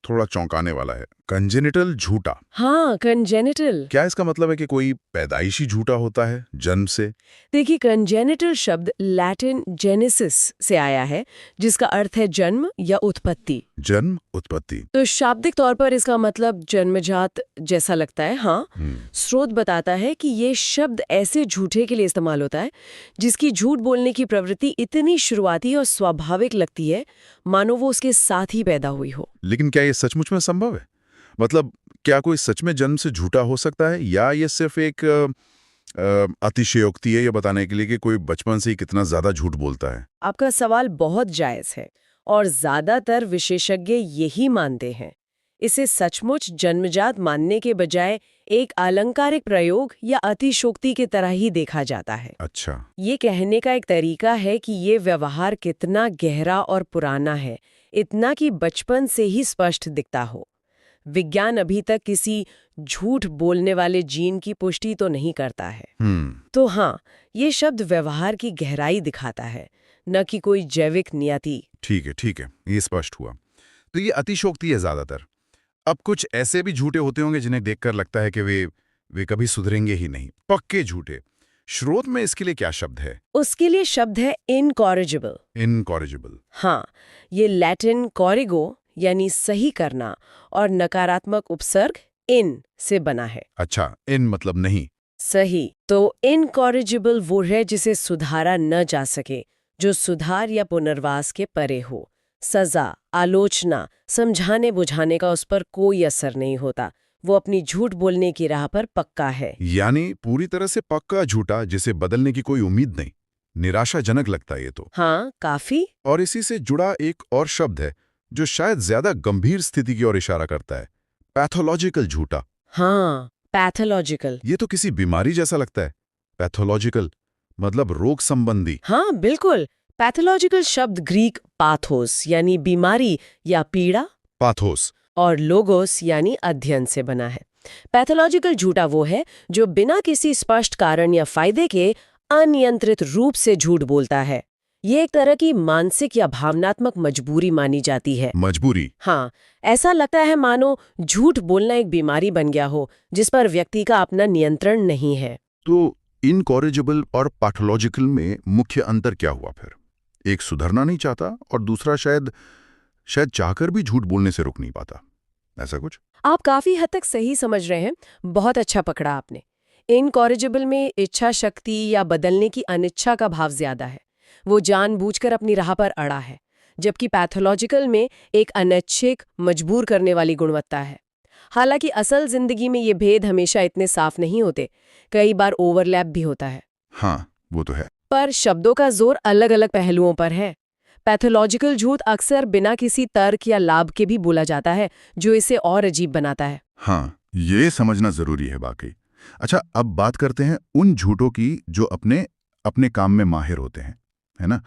थोड़ा चौंकाने वाला है, कंजेनिटल झूठा। हाँ, कंजेनिटल। क्या इसका मतलब है कि कोई पैदाइशी झूठा होता है, जन्म से? देखिए, कंजेनिटल शब्द लैटिन जेनेसिस से आया है, जिसका अर्थ है जन्म या उत्पत्ति। जन्म, उत्पत्ति। तो शाब्दिक तौर पर इसका मतलब जन्मजात जैसा लगता है, हाँ। स्रोत बताता है कि ये शब्द ऐसे झूठे के लिए इस्तेमाल होता है जिसकी झूठ बोलने की प्रवृत्ति इतनी शुरुआती और स्वाभाविक लगती है, मानो वो उसके साथ ही पैदा हुई हो। लेकिन क्या ये सचमुच में संभव है? मतलब क्या कोई सच में जन्म से झूठा हो सकता है, या ये सिर्फ एक अतिशयोक्ति है ये बताने के लिए कि कोई बचपन से ही कितना ज्यादा झूठ बोलता है? आपका सवाल बहुत जायज है, और ज्यादातर विशेषज्ञ यही मानते हैं। इसे सचमुच जन्मजात मानने के बजाय एक अलंकारिक प्रयोग या अतिशयोक्ति की तरह ही देखा जाता है। अच्छा। ये कहने का एक तरीका है कि ये व्यवहार कितना गहरा और पुराना है, इतना कि बचपन से ही स्पष्ट दिखता हो। विज्ञान अभी तक किसी झूठ बोलने वाले जीन की पुष्टि तो नहीं करता है। तो हाँ, ये शब्द व्यवहार की गहराई दिखाता है, न कि कोई जैविक नियति। ठीक है, ये स्पष्ट हुआ। तो ये अतिशयोक्ति है ज्यादातर। अब कुछ ऐसे भी झूठे होते होंगे जिन्हें देखकर लगता है कि वे कभी सुधरेंगे ही नहीं, पक्के झूठे। स्रोत में इसके लिए क्या शब्द है? उसके लिए शब्द है इनकॉरिजिबल। इनकॉरिजिबल। हाँ, ये लैटिन कॉरिगो यानी सही करना और नकारात्मक उपसर्ग इन से बना है। अच्छा, इन मतलब नहीं। सही। तो इनकॉरिजिबल वो है जिसे सुधारा न जा सके, जो सुधार या पुनर्वास के परे हो। सजा, आलोचना, समझाने बुझाने का उस पर कोई असर नहीं होता। वो अपनी झूठ बोलने की राह पर पक्का है। यानी पूरी तरह से पक्का झूठा, जिसे बदलने की कोई उम्मीद नहीं। निराशाजनक लगता है ये तो। हाँ, काफी। और इसी से जुड़ा एक और शब्द है जो शायद ज्यादा गंभीर स्थिति की ओर इशारा करता है, पैथोलॉजिकल झूठा। हाँ, पैथोलॉजिकल। ये तो किसी बीमारी जैसा लगता है। पैथोलॉजिकल मतलब रोग संबंधी। हाँ, बिल्कुल। पैथोलॉजिकल शब्द ग्रीक पाथोस यानी बीमारी या पीड़ा, पाथोस, और लोगोस यानी अध्ययन से बना है। पैथोलॉजिकल झूठा वो है जो बिना किसी स्पष्ट कारण या फायदे के अनियंत्रित रूप से झूठ बोलता है। ये एक तरह की मानसिक या भावनात्मक मजबूरी मानी जाती है। मजबूरी? हाँ, ऐसा लगता है मानो झूठ बोलना एक बीमारी बन गया हो जिस पर व्यक्ति का अपना नियंत्रण नहीं है। तो इनकॉरिजिबल और पैथोलॉजिकल में मुख्य अंतर क्या हुआ फिर? एक सुधरना नहीं चाहता और दूसरा शायद चाहकर भी झूठ बोलने से रुक नहीं पाता, ऐसा कुछ? आप काफी हद तक सही समझ रहे हैं, बहुत अच्छा पकड़ा आपने। इनकॉरिजिबल में इच्छा शक्ति या बदलने की अनिच्छा का भाव ज्यादा है। वो जानबूझकर अपनी राह पर अड़ा है, जबकि पैथोलॉजिकल में एक अनैच्छिक, मजबूर करने वाली गुणवत्ता है। हालांकि असल जिंदगी में ये भेद हमेशा इतने साफ नहीं होते, कई बार ओवरलैप भी होता है। हाँ, वो तो है। पर शब्दों का जोर अलग अलग पहलुओं पर है। पैथोलॉजिकल झूठ अक्सर बिना किसी तर्क या लाभ के भी बोला जाता है, जो इसे और अजीब बनाता है। हाँ, ये समझना जरूरी है वाकई। अच्छा, अब बात करते हैं उन झूठों की जो अपने काम में माहिर होते हैं, है ना?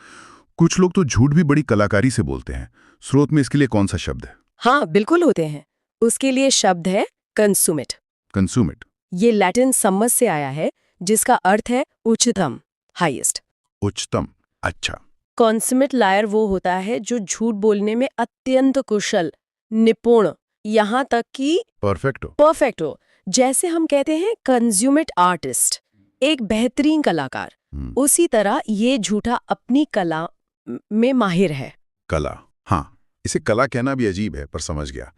कुछ लोग तो झूठ भी बड़ी कलाकारी से बोलते हैं। स्रोत में इसके लिए कौन सा शब्द है? हाँ, बिल्कुल होते हैं। उसके लिए शब्द है कंसुमेट। कंसुमेट? ये लैटिन सम्मस से आया है, जिसका अर्थ है उच्चतम, हाईएस्ट। उच्चतम, अच्छा। कॉन्सुमेट लायर वो होता है जो झूठ बोलने में अत्यंत कुशल, निपुण यहाँ तक कि परफेक्ट हो। परफेक्ट हो। जैसे हम कहते हैं कंज्यूमेट आर्टिस्ट, एक बेहतरीन कलाकार, उसी तरह ये झूठा अपनी कला में माहिर है। कला, हाँ, इसे कला कहना भी अजीब है, पर समझ गया।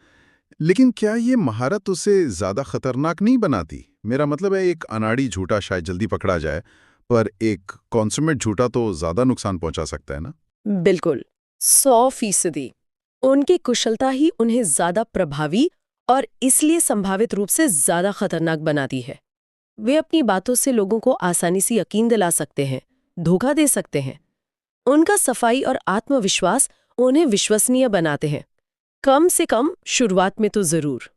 लेकिन क्या ये महारत उसे ज्यादा खतरनाक नहीं बनाती? मेरा मतलब है, एक अनाड़ी झूठा शायद जल्दी पकड़ा जाए, पर एक कॉन्सुमेट झूठा तो ज्यादा नुकसान पहुंचा सकता है ना? बिल्कुल, 100%। उनकी कुशलता ही उन्हें ज्यादा प्रभावी और इसलिए संभावित रूप से ज्यादा खतरनाक बनाती है। वे अपनी बातों से लोगों को आसानी से यकीन दिला सकते हैं, धोखा दे सकते हैं। उनका सफाई और आत्मविश्वास उन्हें विश्वसनीय बनाते हैं, कम से कम शुरुआत में तो जरूर।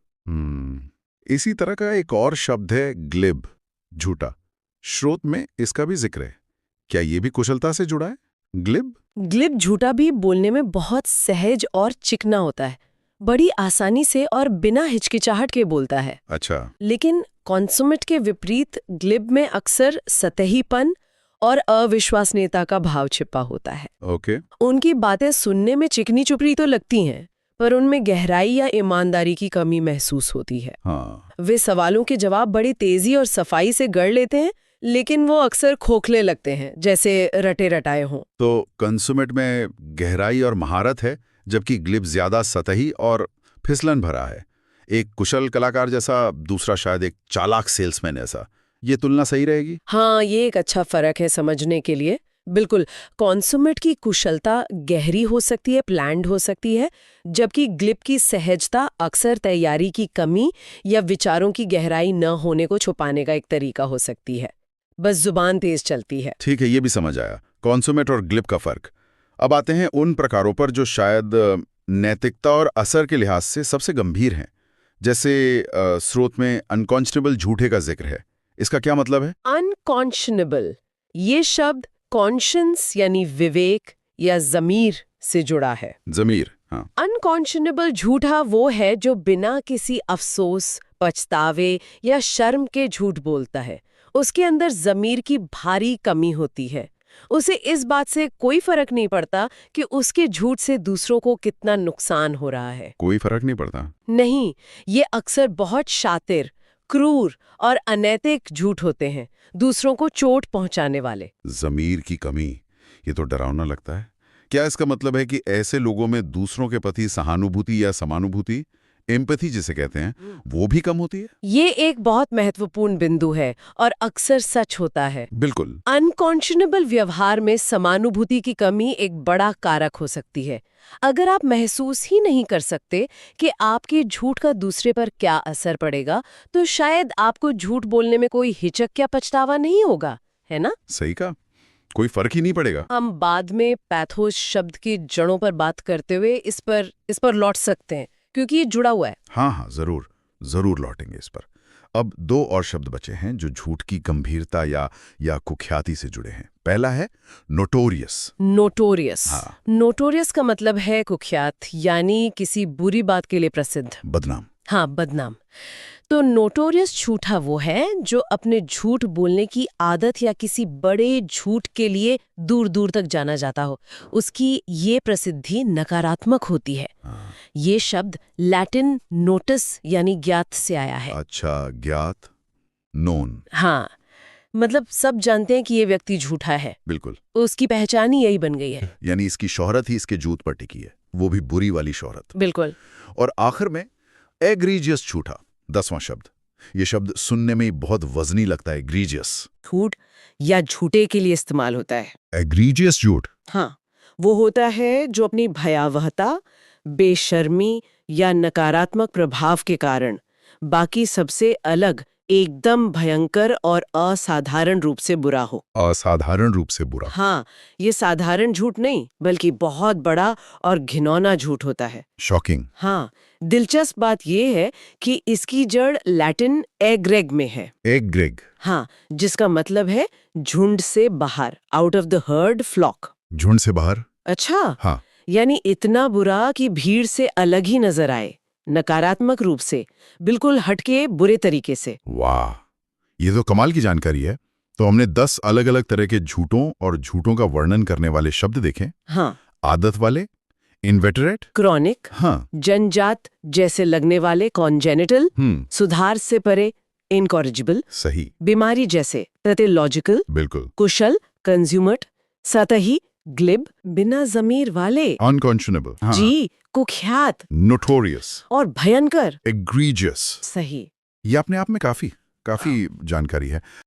इसी तरह का एक और शब्द है ग्लिब, झूठा। स्रोत में इसका भी जिक्र है। क्या ये भी कुशलता से जुड़ा है? ग्लिब झूठा भी बोलने में बहुत सहज और चिकना होता है, बड़ी आसानी से और बिना हिचकिचाहट के बोलता है। अच्छा। लेकिन कॉन्सुमेट के विपरीत ग्लिब में अक्सर सतहीपन और अविश्वसनीयता का भाव छिपा होता है। ओके। उनकी बातें सुनने में चिकनी चुपड़ी तो लगती हैं, पर उनमें गहराई या ईमानदारी की कमी महसूस होती है। हाँ। वे सवालों के जवाब बड़ी तेजी और सफाई से गढ़ लेते हैं, लेकिन वो अक्सर खोखले लगते हैं, जैसे रटे रटाए हों। तो कंसुमेट में गहराई और महारत है, जबकि ग्लिब ज्यादा सतही और फिसलन भरा है। एक कुशल कलाकार जैसा, दूसरा शायद एक चालाक सेल्समैन ऐसा। ये तुलना सही रहेगी? हाँ, ये एक अच्छा फर्क है समझने के लिए। बिल्कुल, कॉन्सुमेट की कुशलता गहरी हो सकती है, प्लान्ड हो सकती है, जबकि ग्लिब की सहजता अक्सर तैयारी की कमी या विचारों की गहराई न होने को छुपाने का एक तरीका हो सकती है। बस जुबान तेज चलती है। ठीक है, ये भी समझ आया, कॉन्सुमेट और ग्लिब का फर्क। अब आते हैं उन प्रकारों पर जो शायद नैतिकता और असर के लिहाज से सबसे गंभीर हैं। जैसे स्रोत में अनकॉन्शनेबल झूठे का जिक्र है। इसका क्या मतलब है? अनकॉन्शनेबल, ये शब्द कॉन्शियंस यानी विवेक या ज़मीर से जुड़ा है। ज़मीर, हाँ। अनकॉन्शनेबल झूठा वो है जो बिना किसी अफसोस, पछतावे या शर्म के झूठ बोलता है। उसके अंदर ज़मीर की भारी कमी होती है। उसे इस बात से कोई फर्क नहीं पड़ता कि उसके झूठ से दूसरों को कितना नुकसान हो रहा है। कोई फर्क नहीं पड़ता? नहीं, ये अक्सर बहुत शातिर, क्रूर और अनैतिक झूठ होते हैं, दूसरों को चोट पहुंचाने वाले। ज़मीर की कमी, ये तो डरावना लगता है। क्या इसका मतलब है कि ऐसे लोगों में दूसरों के प्रति सहानुभूति या समानुभूति, एम्पैथी जिसे कहते हैं, वो भी कम होती है? ये एक बहुत महत्वपूर्ण बिंदु है और अक्सर सच होता है। बिल्कुल। अनकॉन्शनेबल व्यवहार में समानुभूति की कमी एक बड़ा कारक हो सकती है। अगर आप महसूस ही नहीं कर सकते कि आपके झूठ का दूसरे पर क्या असर पड़ेगा, तो शायद आपको झूठ बोलने में कोई हिचक या पछतावा नहीं होगा, है ना? सही कहा, कोई फर्क ही नहीं पड़ेगा। हम बाद में पैथोस शब्द की जड़ों पर बात करते हुए इस पर लौट सकते हैं, क्योंकि ये जुड़ा हुआ है। हाँ, जरूर लौटेंगे इस पर। अब दो और शब्द बचे हैं जो झूठ की गंभीरता या कुख्याति से जुड़े हैं। पहला है नोटोरियस। हाँ। नोटोरियस का मतलब है कुख्यात, यानी किसी बुरी बात के लिए प्रसिद्ध, बदनाम। हाँ, बदनाम। तो नोटोरियस झूठा वो है जो अपने झूठ बोलने की आदत या किसी बड़े झूठ के लिए दूर दूर तक जाना जाता हो। उसकी ये प्रसिद्धि नकारात्मक होती है। ये शब्द लैटिन नोटस यानी ज्ञात से आया है। अच्छा, ज्ञात, नोन। हाँ, मतलब सब जानते हैं कि ये व्यक्ति झूठा है। बिल्कुल। उसकी पहचान ही यही बन गई है। यानी इसकी शोहरत ही इसके झूठ पर टिकी है, वो भी बुरी वाली शोहरत। बिल्कुल। और आखिर में एग्रीजियस झूठा, 10वां शब्द। ये शब्द सुनने में बहुत वजनी लगता है। एग्रीजियस झूठ या झूठे के लिए इस्तेमाल होता है। एग्रीजियस झूठ, हाँ, वो होता है जो अपनी भयावहता, बेशर्मी या नकारात्मक प्रभाव के कारण बाकी सबसे अलग, एकदम भयंकर और असाधारण रूप से बुरा हो। असाधारण रूप से बुरा। हाँ, ये साधारण झूठ नहीं, बल्कि बहुत बड़ा और घिनौना झूठ होता है। शॉकिंग। हाँ, दिलचस्प बात यह है कि इसकी जड़ लैटिन एग्रेग में है। एग्रेग, हाँ, जिसका मतलब है झुंड से बाहर, out of the herd flock. झुंड से बाहर। अच्छा, हाँ। यानी इतना बुरा कि भीड़ से अलग ही नजर आए, नकारात्मक रूप से, बिल्कुल हटके, बुरे तरीके से। वाह, ये तो कमाल की जानकारी है। तो हमने 10 अलग अलग तरह के झूठों और झूठों का वर्णन करने वाले शब्द देखे। हाँ। आदत वाले, इनवेटरेट? क्रॉनिक, हाँ। जन्मजात जैसे लगने वाले कॉन्जेनिटल, सुधार से परे इनकॉरिजिबल, सही। बीमारी जैसे पैथोलॉजिकल, बिल्कुल। कुशल कंज्यूमर्ट, सतही ग्लिब, बिना जमीर वाले, अनकॉन्शनेबल। हाँ। जी, कुख्यात, नोटोरियस, और भयंकर। एग्रीजियस। सही। ये अपने आप में काफी जानकारी है।